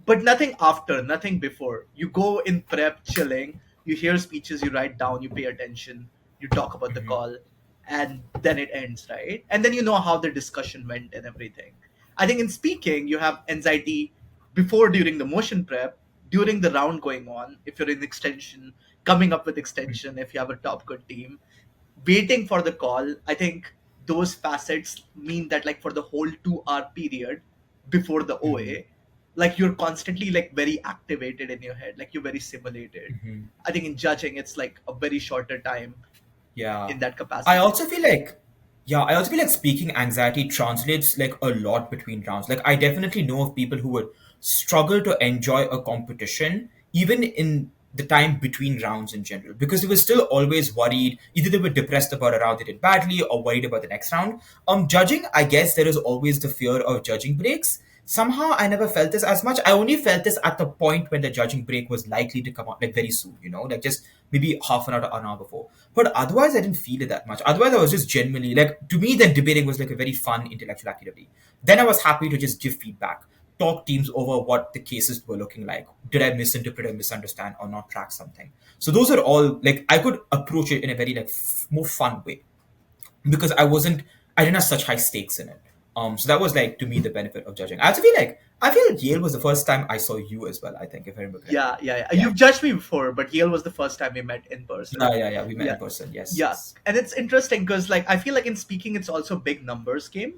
but nothing after, nothing before. You go in prep, chilling. You hear speeches, you write down, you pay attention, you talk about the Hmm. call, and then it ends, right? And then you know how the discussion went and everything. I think in speaking, you have anxiety before, during the motion prep, during the round going on. If you're in extension, coming up with extension, if you have a top good team, waiting for the call. I think those facets mean that like for the whole 2 hour period before the Hmm. OA, like you're constantly like very activated in your head, like you're very simulated. Mhm. I think in judging it's like a very shorter time Yeah. in that I capacity. also feel like, yeah, I also feel like speaking anxiety translates like a lot between rounds. Like I definitely know of people who would struggle to enjoy a competition even in the time between rounds in general because they were still always worried. Either they were depressed about a round they did badly or worried about the next round. Judging, I guess there is always the fear of judging breaks. Somehow I never felt this as much. I only felt this at the point when the judging break was likely to come out like very soon, like just maybe half an hour to an hour before. But otherwise, I didn't feel it that much. Otherwise, I was just genuinely like, to me, then debating was like a very fun intellectual activity. Then I was happy to just give feedback, talk teams over what the cases were looking like. Did I misinterpret or misunderstand or not track something? So those are all like I could approach it in a very like more fun way because I didn't have such high stakes in it. So that was like to me the benefit of judging. I have to feel like I feel Yale was the first time I saw you as well. I think if I remember Yeah, correctly. yeah, yeah. Yeah, You've judged me before, but Yale was the first time we met in person. yeah. We met Yeah, in person. Yes, yeah. yes. And it's interesting because like I feel like in speaking it's also a big numbers game.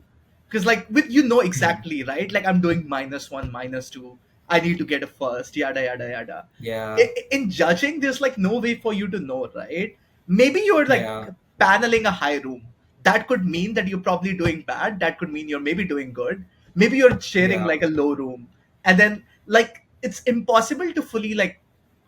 Because like with Mhm. exactly, right? Like I'm doing -1, -2. I need to get a first, yada yada yada. Yeah, In judging, there's like no way for you to know, right? Maybe you're like yeah. paneling a high room. That could mean that you're probably doing bad. That could mean you're maybe doing good. Maybe you're sharing Yeah, like a low room. And then like it's impossible to fully like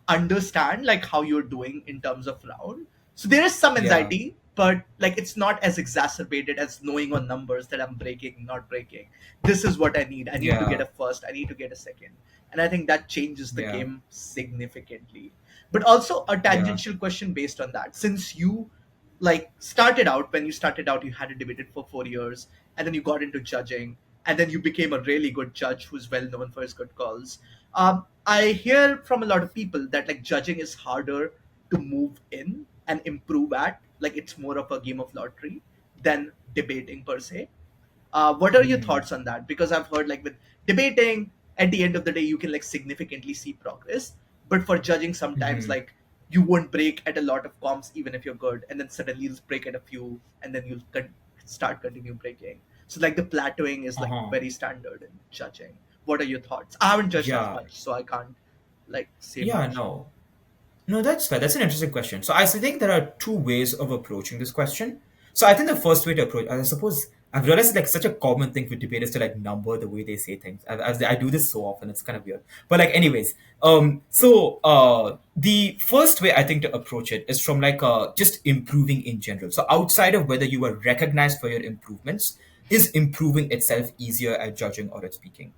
understand like how you're doing in terms of round. So there is some yeah, anxiety, but like it's not as exacerbated as knowing on numbers that I'm breaking, not breaking. This is what I need. I need to get yeah, a first. I need to get a second. And I think that changes the yeah, game significantly. But also a yeah. tangential question based on that. Since you like started out when you started out, you had to debate it for 4 years, and then you got into judging, and then you became a really good judge who's well known for his good calls. I hear from a lot of people that like judging is harder to move in and improve at. Like it's more of a game of lottery than debating per se. What are your Hmm. thoughts on that? Because I've heard like with debating, at the end of the day, you can like significantly see progress. But for judging, sometimes Hmm. like you won't break at a lot of comps even if you're good, and then suddenly you'll break at a few, and then start continue breaking. So like the plateauing is like Uh-huh. very standard in judging. What are your thoughts? I haven't judged as Yeah, much, so I can't like say yeah, much. no. No, that's fair. That's an interesting question. So I think there are two ways of approaching this question. So I think the first way to approach, I suppose, I've realized it's like such a common thing for debaters to like number the way they say things. I do this so often, it's kind of weird. But like, anyways, the first way I think to approach it is from like just improving in general. So outside of whether you are recognized for your improvements, is improving itself easier at judging or at speaking?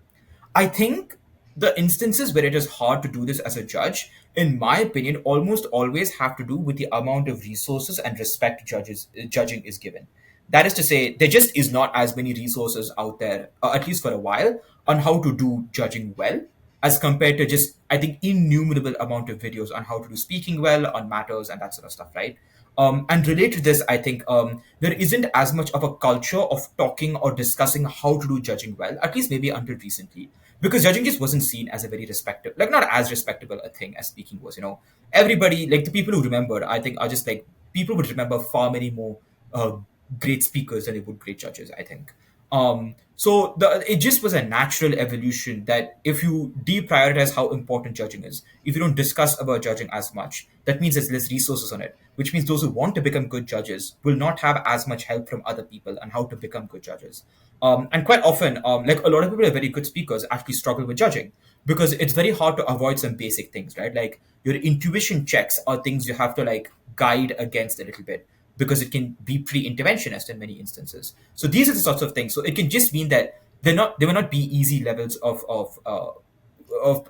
I think the instances where it is hard to do this as a judge, in my opinion, almost always have to do with the amount of resources and respect judging is given. That is to say, there just is not as many resources out there, at least for a while, on how to do judging well, as compared to just I think innumerable amount of videos on how to do speaking well on matters and that sort of stuff, right? And related to this, I think there isn't as much of a culture of talking or discussing how to do judging well, at least maybe until recently, because judging just wasn't seen as a very respectable, like not as respectable a thing as speaking was. Everybody, like the people who remember, I think are just like people would remember far many more uh, great speakers than they would great judges. I think. So it just was a natural evolution that if you deprioritize how important judging is, if you don't discuss about judging as much, that means there's less resources on it, which means those who want to become good judges will not have as much help from other people on how to become good judges. And quite often, like a lot of people who are very good speakers actually struggle with judging because it's very hard to avoid some basic things, right? Like your intuition checks are things you have to like guide against a little bit because it can be pre-interventionist in many instances. So these are the sorts of things. So it can just mean that they will not be easy levels of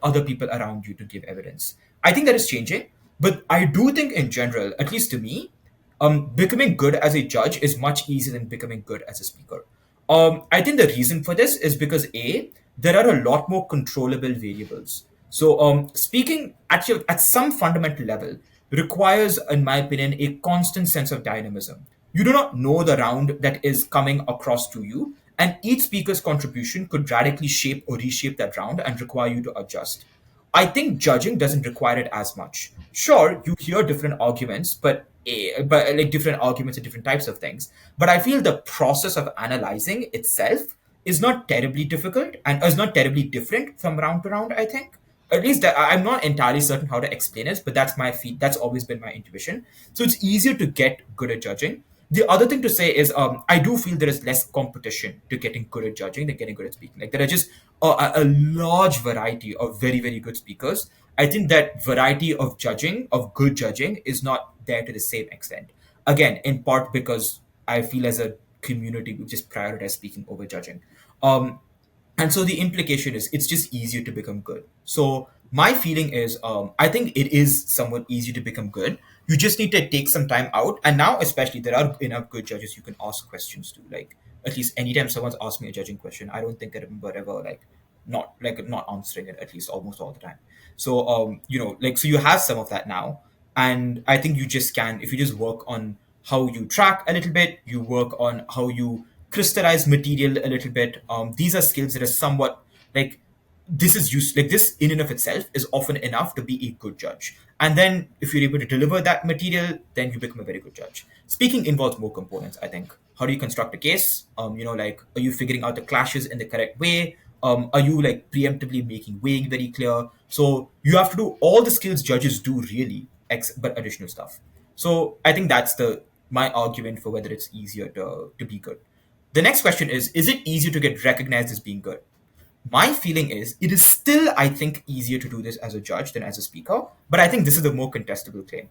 other people around you to give evidence. I think that is changing, but I do think in general, at least to me, becoming good as a judge is much easier than becoming good as a speaker. I think the reason for this is because A, there are a lot more controllable variables. So speaking actually at some fundamental level requires, in my opinion, a constant sense of dynamism. You do not know the round that is coming across to you, and each speaker's contribution could radically shape or reshape that round and require you to adjust. I think judging doesn't require it as much. Sure, you hear different arguments, but like different arguments and different types of things. But I feel the process of analyzing itself is not terribly difficult and is not terribly different from round to round, I think. At least I'm not entirely certain how to explain it, but that's my feed. That's always been my intuition. So it's easier to get good at judging. The other thing to say is I do feel there is less competition to getting good at judging than getting good at speaking. Like there are just a large variety of very, very good speakers. I think that variety of judging, of good judging, is not there to the same extent. Again, in part because I feel as a community we just prioritize speaking over judging. Um, and so the implication is it's just easier to become good. So my feeling is I think it is somewhat easy to become good. You just need to take some time out. And now especially there are enough good judges you can ask questions to. Like at least anytime someone's asked me a judging question, I don't think I remember ever not answering it, at least almost all the time. So like so you have some of that now. And I think you just can, if you just work on how you track a little bit, you work on how you crystallize material a little bit. These are skills that are somewhat like this is used, like this in and of itself is often enough to be a good judge. And then if you're able to deliver that material, then you become a very good judge. Speaking involves more components, I think. How do you construct a case? Like, are you figuring out the clashes in the correct way? Are you like preemptively making weighing very clear? So you have to do all the skills judges do really, but additional stuff. So I think that's the my argument for whether it's easier to be good. The next question is it easier to get recognized as being good? My feeling is it is still, I think, easier to do this as a judge than as a speaker, but I think this is the more contestable claim.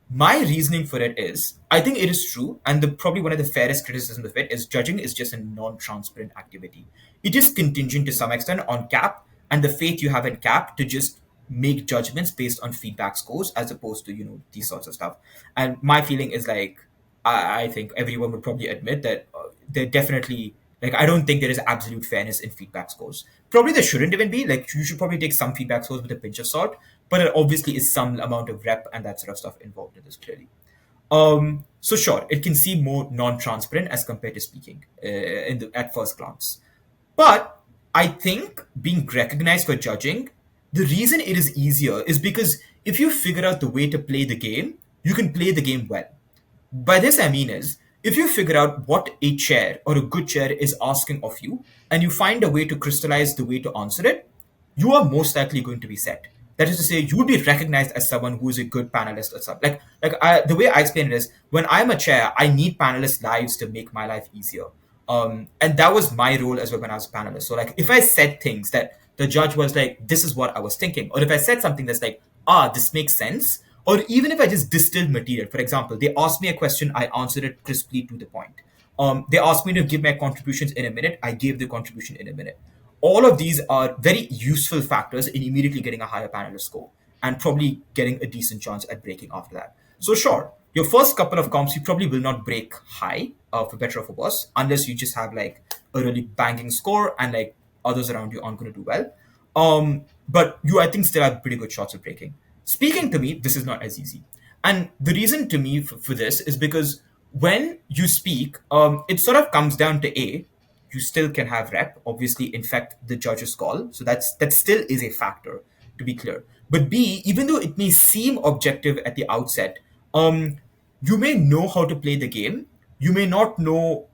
My reasoning for it is I think it is true, and probably one of the fairest criticisms of it is judging is just a non-transparent activity. It is contingent to some extent on CAP and the faith you have in CAP to just make judgments based on feedback scores as opposed to these sorts of stuff. And my feeling is like I think everyone would probably admit that they're definitely like I don't think there is absolute fairness in feedback scores. Probably there shouldn't even be. Like you should probably take some feedback scores with a pinch of salt, but there obviously is some amount of rep and that sort of stuff involved in this clearly. So sure, it can seem more non-transparent as compared to speaking at first glance. But I think being recognized for judging, the reason it is easier is because if you figure out the way to play the game, you can play the game well. By this I mean is, if you figure out what a chair or a good chair is asking of you, and you find a way to crystallize the way to answer it, you are most likely going to be set. That is to say, you will be recognized as someone who is a good panelist or something. The way I explain it is, when I'm a chair, I need panelists' lives to make my life easier. And that was my role as well when I was a panelist. So like, if I said things that the judge was like, this is what I was thinking, or if I said something that's like, this makes sense, or even if I just distilled material. For example, they asked me a question, I answered it crisply to the point. They asked me to give my contributions in a minute, I gave the contribution in a minute. All of these are very useful factors in immediately getting a higher panelist score and probably getting a decent chance at breaking after that. So sure, your first couple of comps you probably will not break high, for better or for worse, unless you just have like a really banging score and like others around you aren't going to do well. But you, I think, still have pretty good shots of breaking. Speaking to me, this is not as easy. And the reason to me for this is because when you speak, it sort of comes down to A, you still can have rep, obviously infect the judge's call. So that still is a factor, to be clear. But B, even though it may seem objective at the outset, you may know how to play the game. You may not know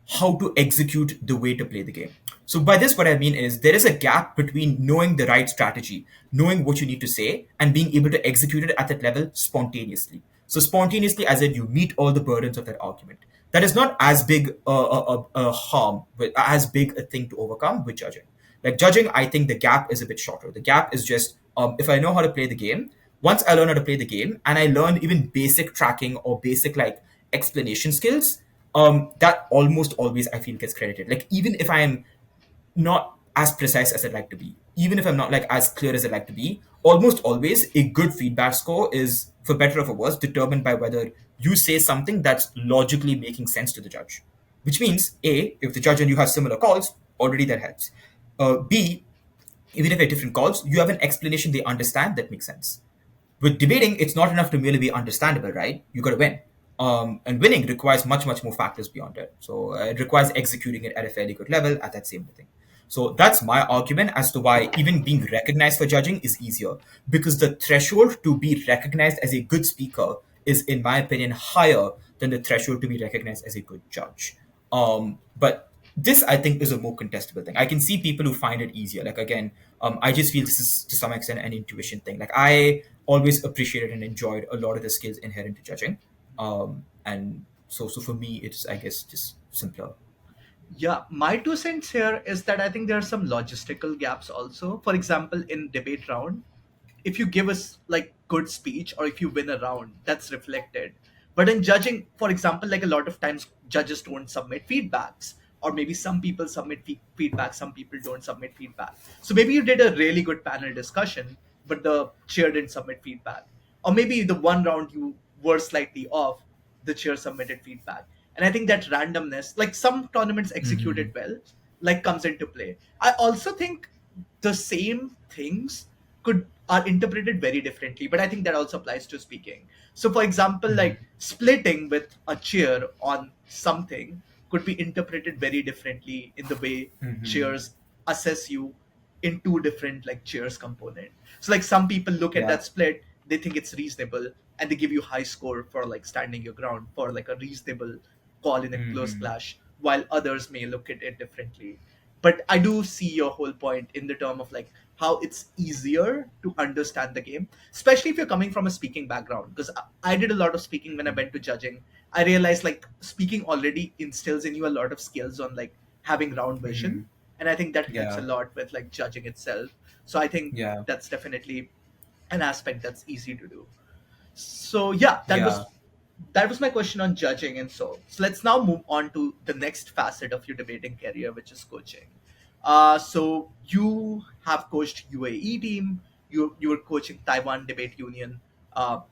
how to execute the way to play the game. So by this, what I mean is there is a gap between knowing the right strategy, knowing what you need to say, and being able to execute it at that level spontaneously. So spontaneously, as in you meet all the burdens of that argument. That is not as big a harm, but as big a thing to overcome with judging. Like judging, I think the gap is a bit shorter. The gap is just if I know how to play the game, once I learn how to play the game and I learn even basic tracking or basic like explanation skills, that almost always I feel gets credited. Like even if I am not as precise as I'd like to be, even if I'm not like as clear as I'd like to be, almost always a good feedback score is, for better or for worse, determined by whether you say something that's logically making sense to the judge. Which means, A, if the judge and you have similar calls, already that helps. B, even if they're different calls, you have an explanation they understand that makes sense. With debating, it's not enough to merely be understandable, right? You got to win. And winning requires much, much more factors beyond it. So it requires executing it at a fairly good level at that same thing. So that's my argument as to why even being recognized for judging is easier, because the threshold to be recognized as a good speaker is, in my opinion, higher than the threshold to be recognized as a good judge. But this I think is a more contestable thing. I can see people who find it easier. Like again, I just feel this is to some extent an intuition thing. Like I always appreciated and enjoyed a lot of the skills inherent to judging, and so for me, it's I guess just simpler. Yeah, my 2 cents here is that I think there are some logistical gaps also. For example, in debate round, if you give us like good speech or if you win a round, that's reflected. But in judging, for example, like a lot of times judges don't submit feedbacks, or maybe some people submit feedback, some people don't submit feedback. So maybe you did a really good panel discussion, but the chair didn't submit feedback, or maybe the one round you were slightly off, the chair submitted feedback. And I think that randomness, like some tournaments Mm-hmm. executed well, like comes into play. I also think the same things could are interpreted very differently, but I think that also applies to speaking. So for example, Mm-hmm. like splitting with a cheer on something could be interpreted very differently in the way Mm-hmm. cheers assess you in two different like cheers component. So like some people look at Yeah. that split, they think it's reasonable, and they give you high score for like standing your ground for like a reasonable call in a close Mm-hmm. clash, while others may look at it differently. But I do see your whole point in the term of like how it's easier to understand the game, especially if you're coming from a speaking background. Because I did a lot of speaking when I went to judging. I realized like speaking already instills in you a lot of skills on like having round Mm-hmm. vision, and I think that helps a Yeah. lot with like judging itself. So I think Yeah. that's definitely an aspect that's easy to do. So yeah, Yeah. that was my question on judging. And so let's now move on to the next facet of your debating career, which is coaching. So you have coached UAE team. You were coaching Taiwan Debate Union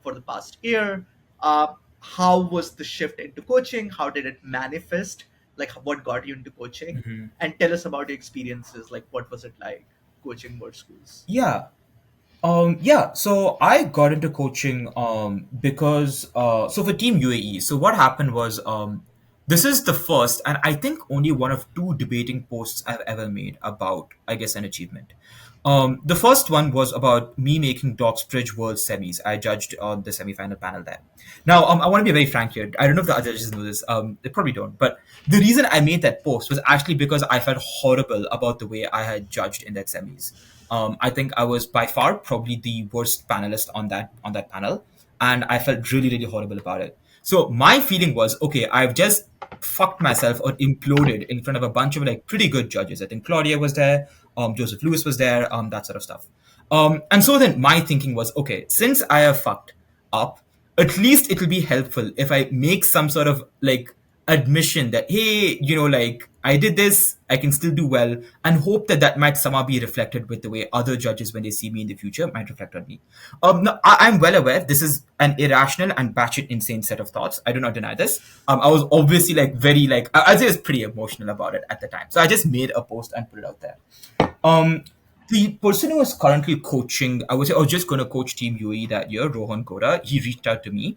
for the past year. How was the shift into coaching? How did it manifest? Like what got you into coaching? Mm-hmm. And tell us about your experiences. Like what was it like coaching board schools? Yeah. Yeah, so I got into coaching because so for Team UAE, so what happened was this is the first and I think only one of two debating posts I've ever made about I guess an achievement. The first one was about me making Docksbridge World semis. I judged on the semi-final panel there. Now, I want to be very frank here. I don't know if the other judges know this. They probably don't. But the reason I made that post was actually because I felt horrible about the way I had judged in that semis. I think I was by far probably the worst panelist on that panel, and I felt really really horrible about it. So my feeling was, okay, I've just fucked myself or imploded in front of a bunch of like pretty good judges. I think Claudia was there, Joseph Lewis was there, that sort of stuff. And so then my thinking was, okay, since I have fucked up, at least it'll be helpful if I make some sort of like admission that, hey, like I did this, I can still do well, and hope that that might somehow be reflected with the way other judges, when they see me in the future, might reflect on me. No, I'm well aware this is an irrational and batshit insane set of thoughts. I do not deny this. I was obviously like very like I'd say I was pretty emotional about it at the time, so I just made a post and put it out there. Um, the person who was currently coaching, I would say, I was just going to coach Team UAE that year, Rohan Koda. He reached out to me.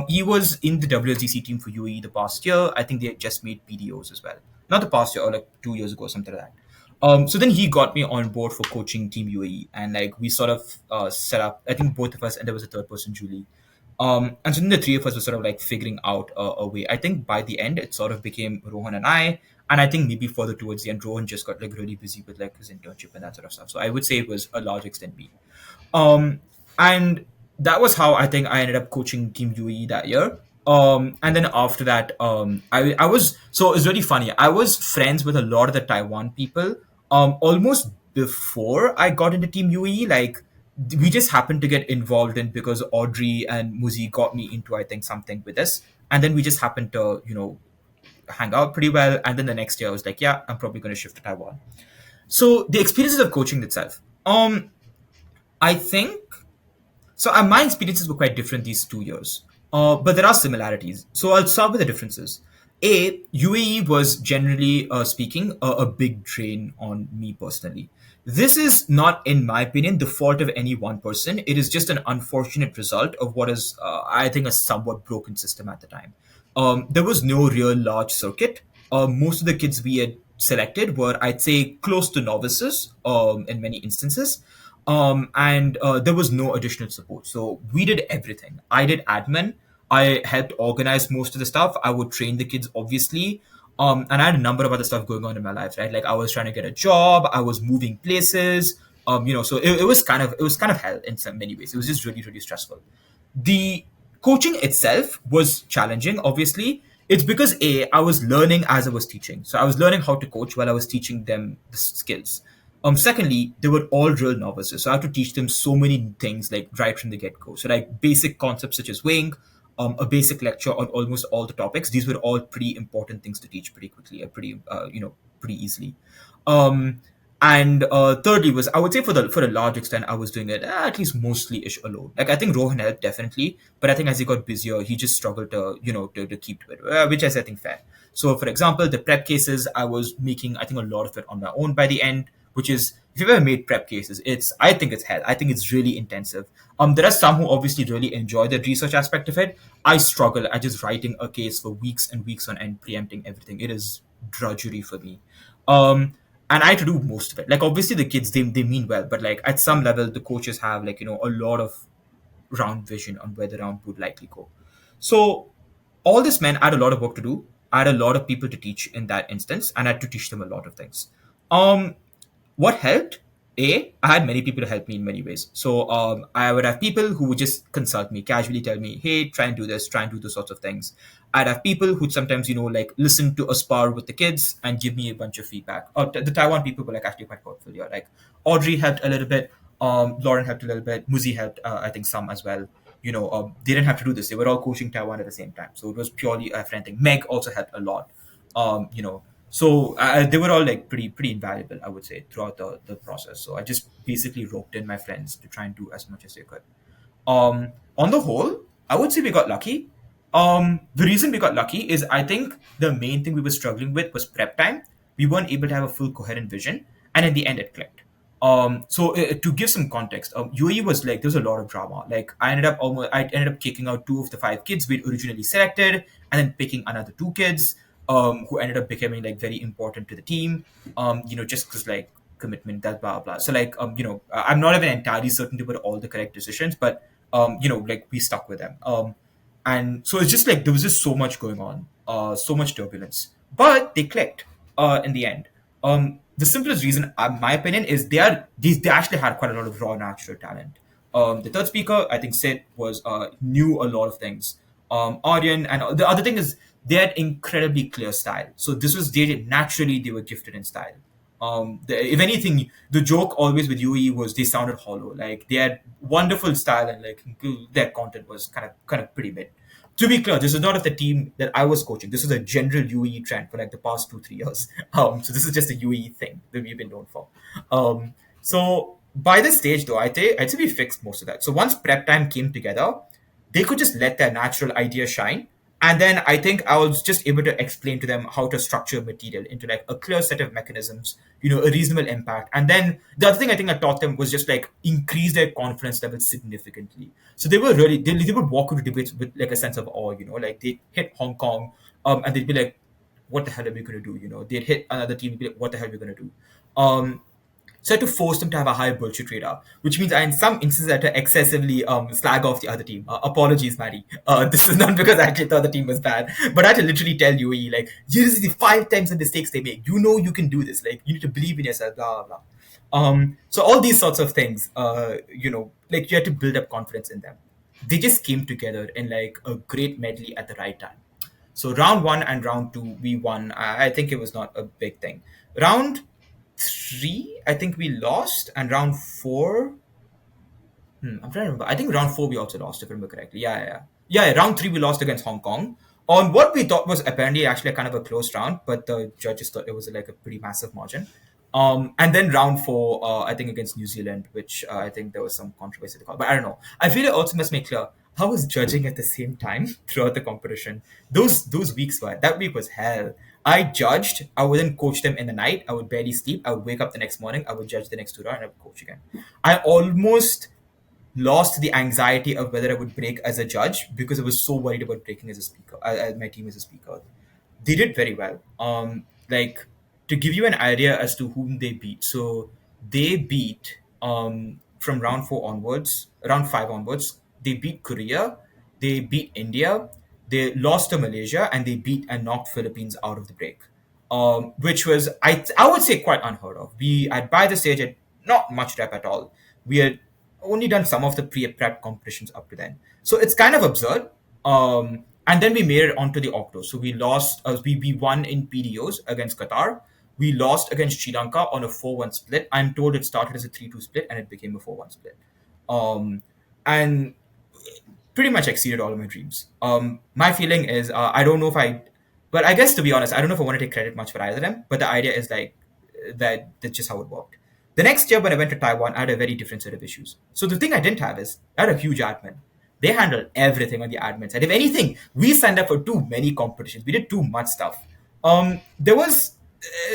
He was in the WSDC team for UAE the past year. I think they had just made PDOs as well. Not the past year, or like 2 years ago, something like that. So then he got me on board for coaching Team UAE, and like we sort of set up. I think both of us, and there was a third person, Julie. And so then the three of us were sort of like figuring out a way. I think by the end, it sort of became Rohan and I. And I think maybe further towards the end, Rohan just got like really busy with like his internship and that sort of stuff. So I would say it was a large extent me. Um, and that was how I think I ended up coaching Team UAE that year. And then after that, I was so it's really funny. I was friends with a lot of the Taiwan people. Almost before I got into Team UAE, like we just happened to get involved in because Audrey and Muzi got me into I think something with us, and then we just happened to hang out pretty well. And then the next year I was like, yeah, I'm probably going to shift to Taiwan. So the experiences of coaching itself, I think so. My experiences were quite different these 2 years, but there are similarities. So I'll start with the differences. UAE was generally speaking a big drain on me personally. This is not, in my opinion, the fault of any one person. It is just an unfortunate result of what is, I think, a somewhat broken system at the time. There was no real large circuit. Most of the kids we had selected were, I'd say, close to novices in many instances. And there was no additional support. So we did everything. I did admin. I helped organize most of the stuff. I would train the kids, obviously. And I had a number of other stuff going on in my life, right? Like I was trying to get a job, I was moving places, so it was kind of hell in some many ways. It was just really, really stressful. The coaching itself was challenging, obviously. It's because I was learning as I was teaching. So I was learning how to coach while I was teaching them the skills. Secondly, they were all real novices. So I had to teach them so many things like right from the get-go. So like basic concepts such as weighing, a basic lecture on almost all the topics. These were all pretty important things to teach pretty quickly, pretty easily. Um, and thirdly was, I would say, for a large extent I was doing it at least mostly ish alone. Like I think Rohan helped definitely, but I think as he got busier he just struggled to keep to it, which is I think fair. So for example, the prep cases I was making, I think a lot of it on my own by the end, which is, if you've ever made prep cases, I think it's hell. I think it's really intensive. There are some who obviously really enjoy the research aspect of it. I struggle at just writing a case for weeks and weeks on end, preempting everything. It is drudgery for me. Um, and I had to do most of it. Like obviously the kids, they mean well, but like at some level the coaches have like a lot of round vision on where the round would likely go. So all this meant I had a lot of work to do. I had a lot of people to teach in that instance, and I had to teach them a lot of things. Um, what helped? I had many people to help me in many ways. So I would have people who would just consult me, casually tell me, hey, try and do this, try and do those sorts of things. I'd have people who'd sometimes, like listen to a spar with the kids and give me a bunch of feedback. The Taiwan people were like actually quite helpful. Yeah, like Audrey helped a little bit, Lauren helped a little bit, Muzi helped, I think some as well. They didn't have to do this. They were all coaching Taiwan at the same time. So it was purely a friend thing. Meg also helped a lot. So they were all like pretty invaluable, I would say, throughout the process. So I just basically roped in my friends to try and do as much as they could. On the whole, I would say we got lucky. The reason we got lucky is I think the main thing we were struggling with was prep time. We weren't able to have a full coherent vision, and in the end, it clicked. So to give some context, UAE was like there was a lot of drama. Like I ended up kicking out two of the five kids we'd originally selected, and then picking another two kids who ended up becoming like very important to the team. Just because like commitment, that blah blah. So like I'm not even entirely certain they were all the correct decisions, but like we stuck with them. And so it's just like there was just so much going on, so much turbulence, but they clicked in the end. The simplest reason, my opinion, is they actually had quite a lot of raw natural talent. The third speaker, I think Sid, was knew a lot of things. Aryan, and the other thing is they had incredibly clear style. So this was they were gifted in style. If anything, the joke always with UE was they sounded hollow. Like they had wonderful style and like their content was kind of pretty mid. To be clear, this is not of the team that I was coaching. This is a general UE trend for like the past 2-3 years. So this is just a UE thing that we've been known for. So by this stage, though, I'd say we fixed most of that. So once prep time came together, they could just let their natural idea shine. And then I think I was just able to explain to them how to structure material into like a clear set of mechanisms, a reasonable impact. And then the other thing I think I taught them was just like increase their confidence level significantly. So they were really, they would walk into debates with like a sense of awe, like they hit Hong Kong and they'd be like, what the hell are we going to do? They'd hit another team and be like, what the hell are we going to do? So I had to force them to have a high bullshit radar, which means I, in some instances, had to excessively slag off the other team. Apologies, Maddie. This is not because I actually thought the team was bad, but I had to literally tell UAE, like, this is the 5 times the mistakes they make. You can do this. Like, you need to believe in yourself, blah, blah, blah. So all these sorts of things, like you had to build up confidence in them. They just came together in like a great medley at the right time. So round one and round two, we won. I think it was not a big thing. Round three, I think we lost, and round four, I'm trying to remember. I think round four we also lost, if I remember correctly. Yeah. Round three we lost against Hong Kong on what we thought was apparently actually a kind of a close round, but the judges thought it was like a pretty massive margin. And then round four, I think against New Zealand, which I think there was some controversy to call, but I don't know. I feel it also must make clear I was judging at the same time throughout the competition. Those weeks were that week was hell. I judged. I would then coach them in the night. I would barely sleep. I would wake up the next morning. I would judge the next 2 rounds, and I would coach again. I almost lost the anxiety of whether I would break as a judge because I was so worried about breaking as a speaker, as my team as a speaker. They did very well. Like to give you an idea as to whom they beat. So they beat from round five onwards. They beat Korea, they beat India, They lost to Malaysia and they beat and knocked Philippines out of the break, which was I would say quite unheard of. We at by the stage had not much rep at all. We had only done some of the pre-prep competitions up to then, so it's kind of absurd. And then we made it onto the octo. So we lost. We won in PDOs against Qatar. We lost against Sri Lanka on a 4-1 split. I'm told it started as a 3-2 split and it became a 4-1 split. Um, and pretty much exceeded all of my dreams. My feeling is I don't know if well, I guess to be honest, I don't know if I want to take credit much for either of them, but the idea is like that's just how it worked. The next year when I went to Taiwan, I had a very different set of issues. So the thing I didn't have is I had a huge admin. They handled everything on the admin side. If anything, we signed up for too many competitions. We did too much stuff. There was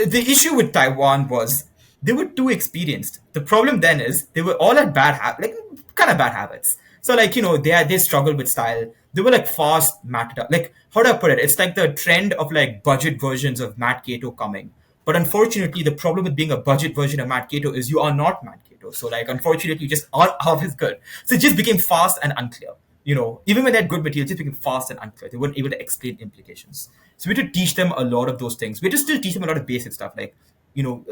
the issue with Taiwan was they were too experienced. The problem then is they were all at like kind of bad habits. So like they struggled with style. They were like fast matted up. Like how do I put it? It's like the trend of like budget versions of Matt Cato coming. But unfortunately, the problem with being a budget version of Matt Cato is you are not Matt Cato. So like unfortunately, you just aren't half as good. So it just became fast and unclear. Even when they had good material, it just became fast and unclear. They weren't able to explain implications. So we had to teach them a lot of those things. We had to still teach them a lot of basic stuff like you know,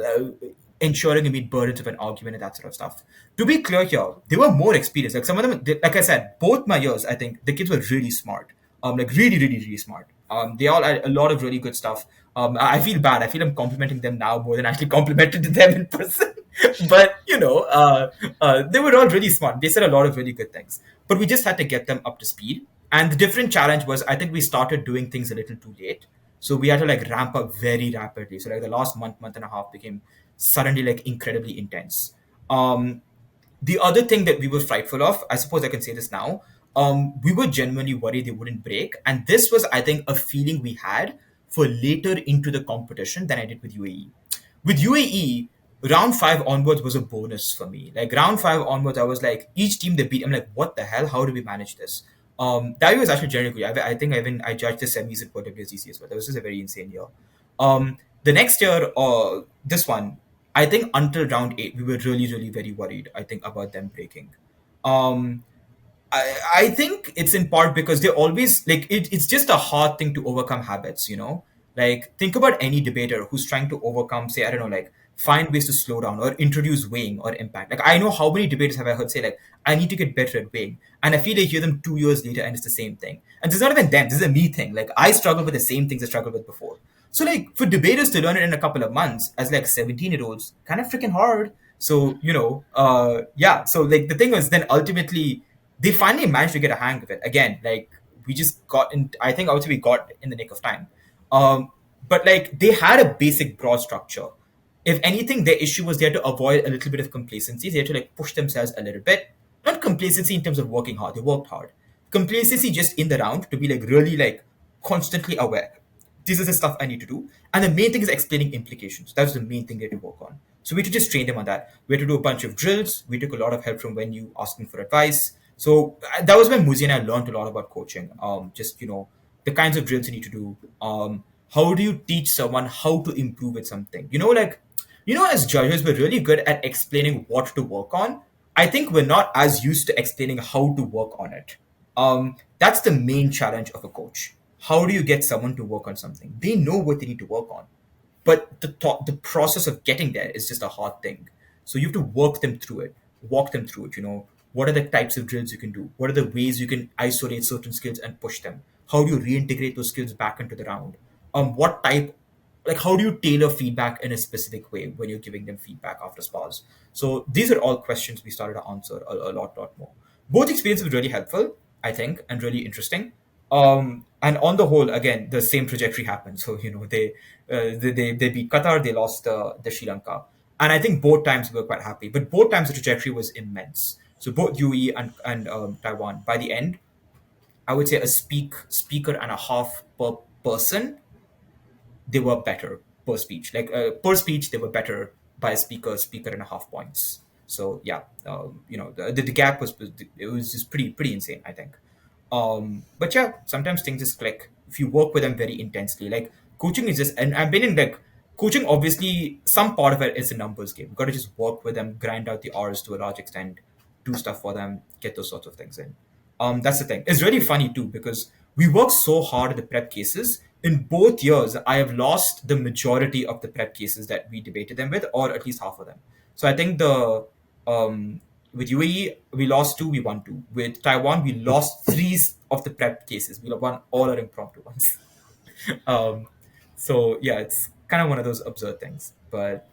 ensuring you meet burdens of an argument and that sort of stuff. To be clear here, they were more experienced. Like some of them, like I said, both my years, I think the kids were really smart. Like really, really, really smart. They all had a lot of really good stuff. I feel bad. I feel I'm complimenting them now more than I actually complimented them in person. But they were all really smart. They said a lot of really good things. But we just had to get them up to speed. And the different challenge was, I think we started doing things a little too late. So we had to like ramp up very rapidly. So like the last month and a half became suddenly like incredibly intense. The other thing that we were frightful of, I suppose I can say this now, we were genuinely worried they wouldn't break. And this was, I think, a feeling we had for later into the competition than I did with UAE. With UAE, round five onwards was a bonus for me. Like round five onwards, I was like, each team they beat, I'm like, what the hell? How do we manage this? That year was actually generally good. I think I judged the semis at WSDC as well. That was just a very insane year. The next year, this one, I think until round eight, we were really, really very worried, I think, about them breaking. Um, I think it's in part because they always like it's just a hard thing to overcome habits. Like think about any debater who's trying to overcome, say, I don't know, like find ways to slow down or introduce weighing or impact. Like I know how many debaters have I heard say like I need to get better at weighing. And I feel like hear them 2 years later and it's the same thing. And this is not even them, this is a me thing. Like I struggle with the same things I struggled with before. So like for debaters to learn it in a couple of months as like 17-year-olds, kind of freaking hard. So, yeah. So like the thing was then ultimately they finally managed to get a hang of it. Again, like we just got in I think also we got in the nick of time. But like they had a basic broad structure. If anything, their issue was they had to avoid a little bit of complacency. They had to like push themselves a little bit. Not complacency in terms of working hard. They worked hard. Complacency just in the round to be like really like constantly aware. This is the stuff I need to do. And the main thing is explaining implications. That's the main thing they had to work on. So we had to just train them on that. We had to do a bunch of drills. We took a lot of help from when you asking for advice. So that was when Muzi and I learned a lot about coaching. Just the kinds of drills you need to do. How do you teach someone how to improve at something? As judges, we're really good at explaining what to work on. I think we're not as used to explaining how to work on it. That's the main challenge of a coach. How do you get someone to work on something? They know what they need to work on, but the process of getting there is just a hard thing. So you have to work them through it, walk them through it. What are the types of drills you can do? What are the ways you can isolate certain skills and push them? How do you reintegrate those skills back into the round? What type like how do you tailor feedback in a specific way when you're giving them feedback after spars? So these are all questions we started to answer a lot more. Both experiences were really helpful, I think, and really interesting. And on the whole, again, the same trajectory happened. So they beat Qatar, they lost the Sri Lanka, and I think both times we were quite happy. But both times the trajectory was immense. So both UE and Taiwan, by the end, I would say a speaker and a half per person, they were better per speech. Like per speech, they were better by a speaker and a half points. So yeah, the gap was just pretty insane, I think. But yeah, sometimes things just click if you work with them very intensely. Like coaching is just, and I've been in like coaching. Obviously, some part of it is a numbers game. You got to just work with them, grind out the hours to a large extent, do stuff for them, get those sorts of things in. That's the thing. It's really funny too because we worked so hard at the prep cases. In both years, I have lost the majority of the prep cases that we debated them with, or at least half of them. So I think the with UAE we lost two, we won two. With Taiwan, we lost three of the prep cases. We won all our impromptu ones. um, so yeah, it's kind of one of those absurd things. But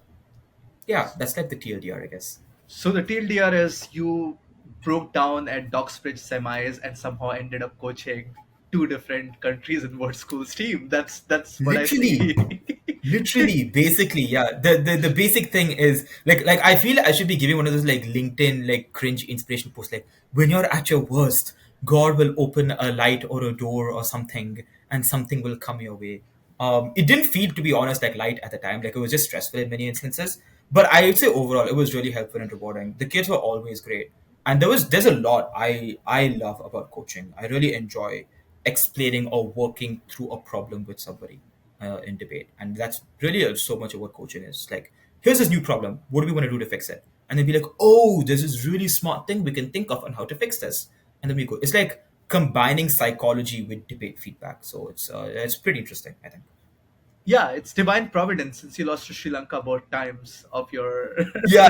yeah, that's like the TLDR, I guess. So the TLDR is you broke down at Doxbridge semis and somehow ended up coaching two different countries in World Schools team. That's what I Literally, see. literally, basically, yeah. The basic thing is like I feel I should be giving one of those like LinkedIn like cringe inspiration posts, like when you're at your worst, God will open a light or a door or something, and something will come your way. It didn't feel, to be honest, like light at the time. Like it was just stressful in many instances. But I would say overall it was really helpful and rewarding. The kids were always great. And there's a lot I love about coaching. I really enjoy explaining or working through a problem with somebody in debate, and that's really so much of what coaching is. Like, here's this new problem. What do we want to do to fix it? And then be like, oh, there's this really smart thing we can think of on how to fix this, and then we go. It's like combining psychology with debate feedback. So it's pretty interesting, I think. Yeah, it's divine providence since you lost to Sri Lanka both times of your. Yeah.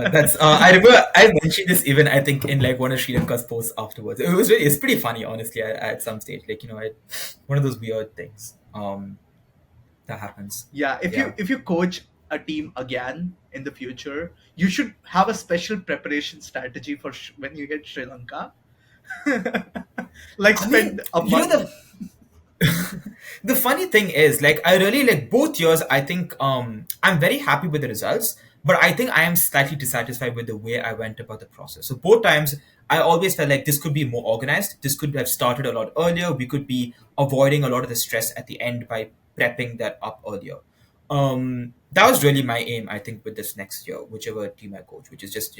That's I remember I mentioned this even I think in like one of Sri Lanka's posts afterwards. It's pretty funny, honestly. At some stage, like one of those weird things that happens. Yeah, if Yeah. you coach a team again in the future, you should have a special preparation strategy for when you get Sri Lanka. Like I mean, spend a you know month. the funny thing is, like, I really like both years. I think I'm very happy with the results, but I think I am slightly dissatisfied with the way I went about the process. So both times I always felt like this could be more organized, this could have started a lot earlier, we could be avoiding a lot of the stress at the end by prepping that up earlier. That was really my aim, I think, with this next year, whichever team I coach, which is just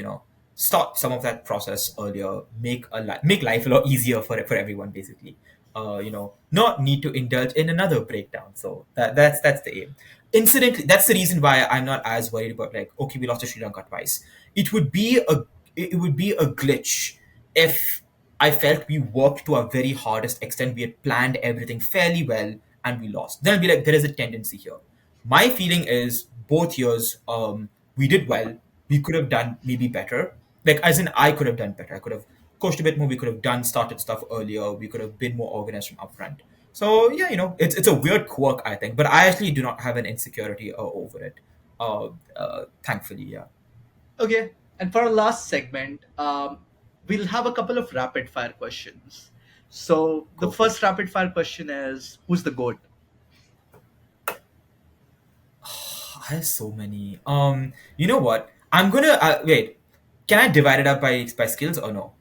start some of that process earlier, make life a lot easier for everyone, basically. Not need to indulge in another breakdown. So that's the aim. Incidentally, that's the reason why I'm not as worried about, like, okay, we lost to Sri Lanka twice. It would be a glitch if I felt we worked to our very hardest extent, we had planned everything fairly well, and we lost. Then I'll be like, there is a tendency here. My feeling is both years, we did well. We could have done maybe better. Like, as in, I could have done better. I could have coached a bit more. We could have started stuff earlier. We could have been more organized from upfront. So yeah, it's a weird quirk, I think, but I actually do not have an insecurity over it. Thankfully, yeah. Okay, and for our last segment, we'll have a couple of rapid fire questions. So the Go for it. first rapid fire question is, who's the goat? I have so many. You know what? I'm gonna wait. Can I divide it up by skills or no?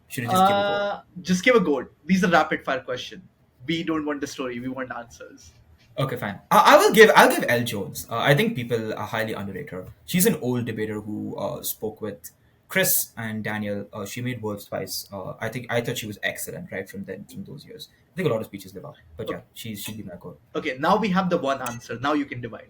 Should I just give a go? Just give a goat. These are rapid fire question. We don't want the story. We want answers. Okay, fine. I'll give Elle Jones. I think people highly underrate her. She's an old debater who spoke with Chris and Daniel. She made worlds twice. I thought she was excellent right from those years. I think a lot of speeches live up. But yeah, Okay. she'd be my goal. Okay. Now we have the one answer. Now you can divide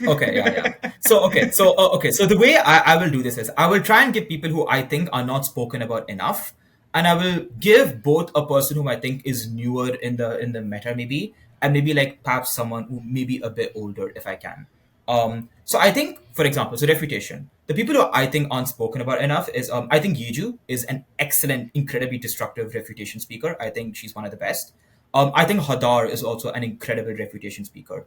Okay, yeah. it. So the way I will do this is I will try and give people who I think are not spoken about enough, and I will give both a person whom I think is newer in the meta maybe, and maybe like perhaps someone who maybe a bit older if I can. So I think, for example, so refutation. The people who I think aren't spoken about enough is I think Yeju is an excellent, incredibly destructive refutation speaker. I think she's one of the best. I think Hadar is also an incredible refutation speaker,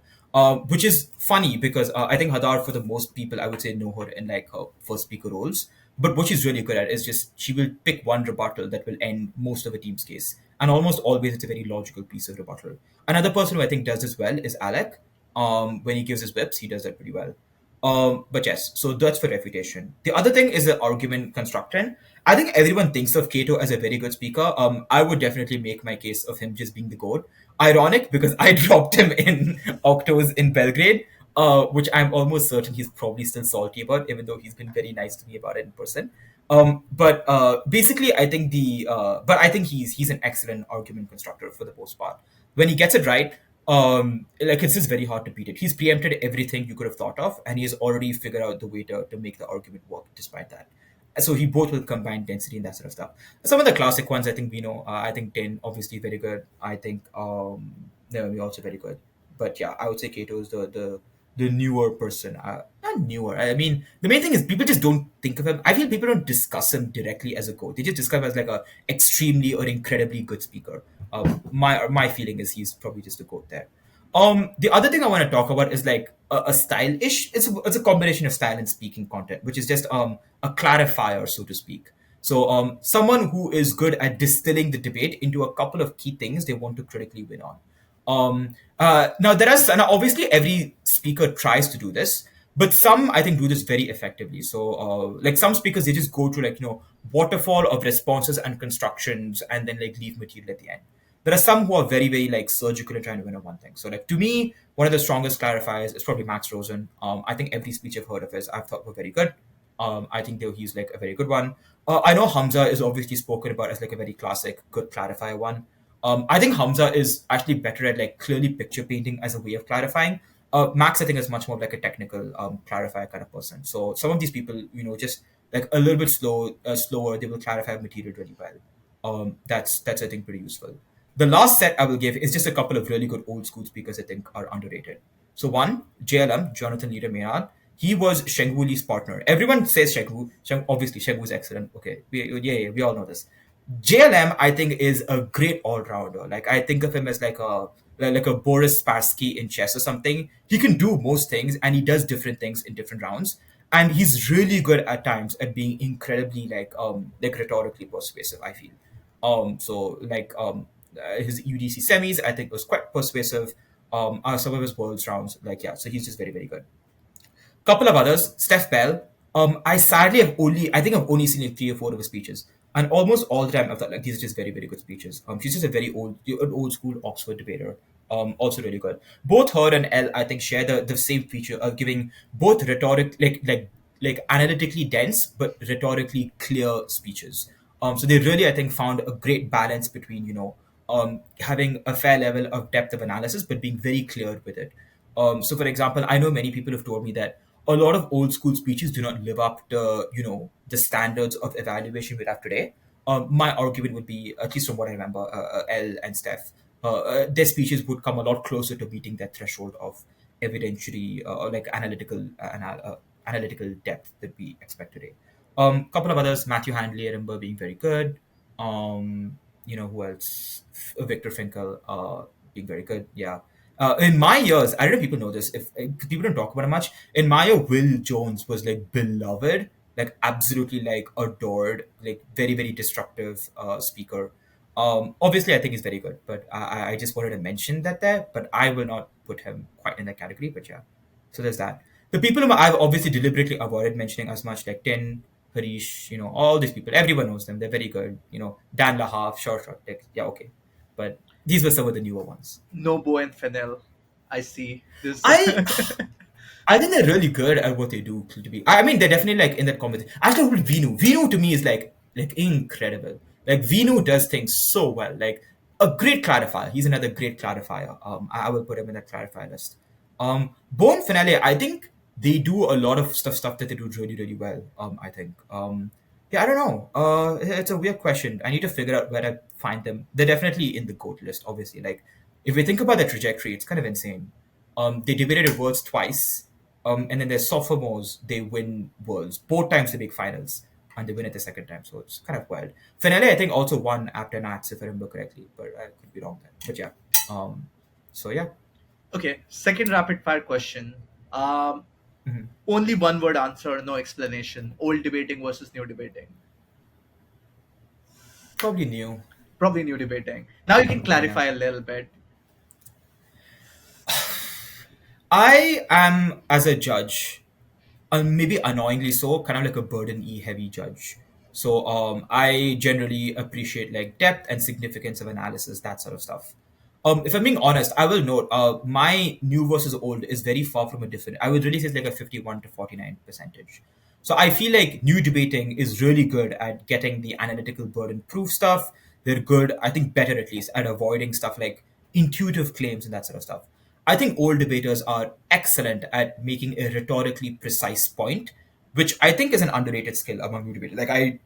which is funny because I think Hadar, for the most people, I would say know her in like her first speaker roles. But what she's really good at is just she will pick one rebuttal that will end most of a team's case, and almost always it's a very logical piece of rebuttal. Another person who I think does this well is Alec. When he gives his whips, he does that pretty well. But yes, so that's for refutation. The other thing is the argument construction. I think everyone thinks of Cato as a very good speaker. I would definitely make my case of him just being the goat. Ironic because I dropped him in Octos in Belgrade, which I'm almost certain he's probably still salty about, even though he's been very nice to me about it in person. But basically, I think he's an excellent argument constructor for the most part. When he gets it right, like it's just very hard to beat it. He's preempted everything you could have thought of, and he has already figured out the way to make the argument work despite that. So he both will combine density and that sort of stuff. Some of the classic ones I think we know. I think Tin obviously very good. I think Naomi also very good. But yeah, I would say Kato is the newer person. Not newer. I mean, the main thing is people just don't think of him. I feel people don't discuss him directly as a goat. They just discuss him as like a extremely or incredibly good speaker. My feeling is he's probably just a goat there. The other thing I want to talk about is like a style ish. It's a combination of style and speaking content, which is just a clarifier, so to speak. So someone who is good at distilling the debate into a couple of key things they want to critically win on. Now there are and obviously every speaker tries to do this, but some I think do this very effectively. So like some speakers they just go to like waterfall of responses and constructions and then like leave material at the end. There are some who are very very like surgical and trying to win on one thing. So like to me, one of the strongest clarifiers is probably Max Rosen. I think every speech I've heard of his I've thought were very good. I think that he's like a very good one. I know Hamza is obviously spoken about as like a very classic, good clarifier one. I think Hamza is actually better at like clearly picture painting as a way of clarifying. Max, I think, is much more like a technical clarifier kind of person. So some of these people, just like a little bit slower, they will clarify material really well. That's I think pretty useful. The last set I will give is just a couple of really good old school speakers I think are underrated. So one, JLM, Jonathan Leader Maynard. He was Shengwu Li's partner. Everyone says Shengwu. Obviously, Shengwu is excellent. Okay, yeah, we all know this. JLM, I think, is a great all rounder. Like I think of him as like a Boris Spassky in chess or something. He can do most things, and he does different things in different rounds. And he's really good at times at being incredibly like rhetorically persuasive. I feel. His UDC semis, I think, was quite persuasive. Some of his worlds rounds, like yeah, so he's just very very good. Couple of others, Steph Bell. I think I've only seen like 3 or 4 of his speeches, and almost all the time I've thought like these are just very very good speeches. She's just a very an old school Oxford debater. Also really good. Both her and Elle, I think, share the same feature of giving both rhetoric like analytically dense but rhetorically clear speeches. So they really I think found a great balance between having a fair level of depth of analysis but being very clear with it. So, for example, I know many people have told me that a lot of old school speeches do not live up to the standards of evaluation we have today. My argument would be, at least from what I remember, L and Steph, their speeches would come a lot closer to meeting that threshold of evidentiary or like analytical depth that we expect today. Couple of others, Matthew Handley, I remember being very good. Who else? Victor Finkel, being very good. Yeah. In my years, I don't know if people know this. If 'cause people don't talk about it much, in my year, Will Jones was like beloved, like absolutely like adored, like very very destructive speaker. Obviously, I think he's very good, but I just wanted to mention that there. But I will not put him quite in that category. But yeah, so there's that. The people whom I've obviously deliberately avoided mentioning as much, like Tin, Harish, all these people. Everyone knows them. They're very good. Dan Lahaf, short, like yeah, okay. But these were some of the newer ones. No Bo and Fennel. I see this. I I think they're really good at what they do. To be, I mean, they're definitely like in that competition. Actually, with Vinu. Vinu to me is like incredible. Like Vinu does things so well. Like a great clarifier. He's another great clarifier. I will put him in that clarifier list. Bo and Fennel, I think they do a lot of stuff that they do really really well. I think. Yeah, I don't know. It's a weird question. I need to figure out where I find them. They're definitely in the GOAT list, obviously. Like, if we think about the trajectory, it's kind of insane. They debated at Worlds twice, and then their sophomores they win Worlds both times they make finals, and they win it the second time. So it's kind of wild. Finale, I think, also won after Nats, if I remember correctly, but I could be wrong there. But yeah, so yeah, Okay, second rapid fire question. Um, Mhm. Only one word answer, no explanation. Old debating versus new debating. Probably new. Probably new debating. Now you can Yeah. clarify a little bit. I am, as a judge, maybe annoyingly so, kind of like a burden E heavy judge. So I generally appreciate like depth and significance of analysis, that sort of stuff. If I'm being honest, I will note my new versus old is very far from a different. I would really say it's like a 51 to 49 percentage. So I feel like new debating is really good at getting the analytical burden proof stuff. They're good, I think, better at least at avoiding stuff like intuitive claims and that sort of stuff. I think old debaters are excellent at making a rhetorically precise point, which I think is an underrated skill among new debaters. Like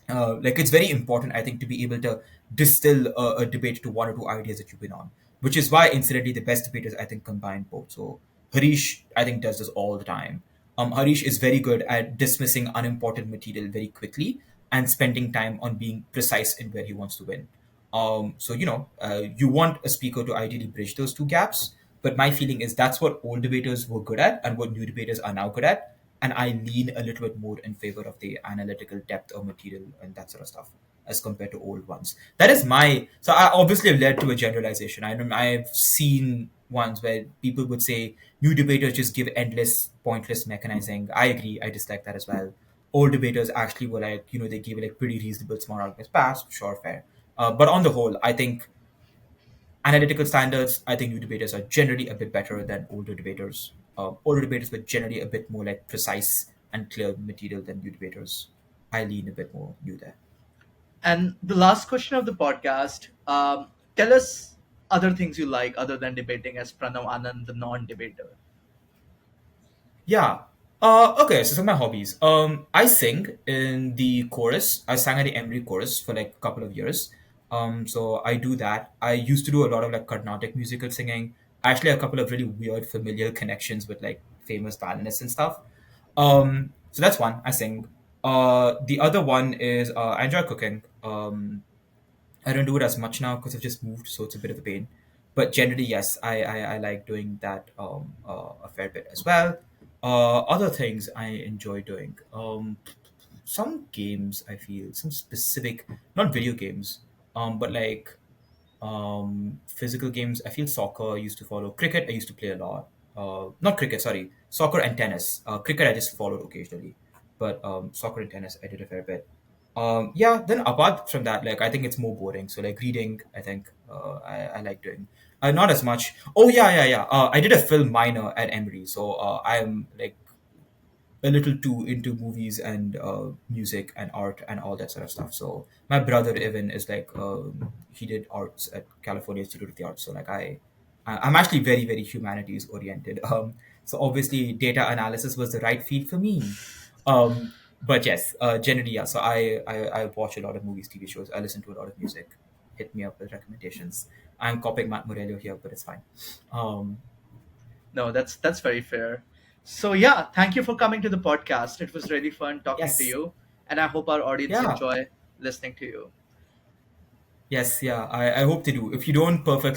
it's very important, I think, to be able to distill a debate to one or two ideas that you've been on, which is why incidentally the best debaters, I think, combine both. So Harish, I think, does this all the time. Harish is very good at dismissing unimportant material very quickly and spending time on being precise in where he wants to win. You want a speaker to ideally bridge those two gaps, but my feeling is that's what old debaters were good at and what new debaters are now good at, and I lean a little bit more in favor of the analytical depth of material and that sort of stuff as compared to old ones. That is my so I obviously have led to a generalization. I know I've seen ones where people would say new debaters just give endless, pointless mechanizing. I agree. I dislike that as well. Old debaters actually were like, they gave like pretty reasonable small arguments. Pass, sure, fair. But on the whole, I think analytical standards, I think new debaters are generally a bit better than older debaters. Older debaters were generally a bit more like precise and clear material than new debaters. I lean a bit more new there. And the last question of the podcast, tell us other things you like other than debating as Pranav Anand, the non-debater. Yeah. Okay, so some of my hobbies. I sing in the chorus. I sang at the Emory chorus for like a couple of years. So I do that. I used to do a lot of like Carnatic musical singing. I actually have a couple of really weird familial connections with like famous violinists and stuff. So that's one. I sing. The other one is I enjoy cooking. I don't do it as much now because I've just moved, so it's a bit of a pain. But generally, yes, I like doing that a fair bit as well. Other things I enjoy doing. Some games I feel some specific, not video games, but like physical games. I feel soccer. I used to follow cricket. I used to play a lot. Not cricket, sorry, soccer and tennis. Cricket I just followed occasionally, but soccer and tennis I did a fair bit. Yeah. Then apart from that, like I think it's more boring. So like reading, I think I like doing. Not as much. Oh yeah, yeah, yeah. I did a film minor at Emory, so I'm like a little too into movies and music and art and all that sort of stuff. So my brother Evan is like he did arts at California Institute of the Arts. So like I'm actually very very humanities oriented. So obviously data analysis was the right field for me. But yes, generally yeah. So I watch a lot of movies, TV shows. I listen to a lot of music. Hit me up with recommendations. I'm copying Matt Morello here, but it's fine. Um, No, that's very fair. So yeah, thank you for coming to the podcast. It was really fun talking to yes, you, and I hope our audience yeah. enjoy listening to you. Yes, yeah, I hope they do. If you don't perfectly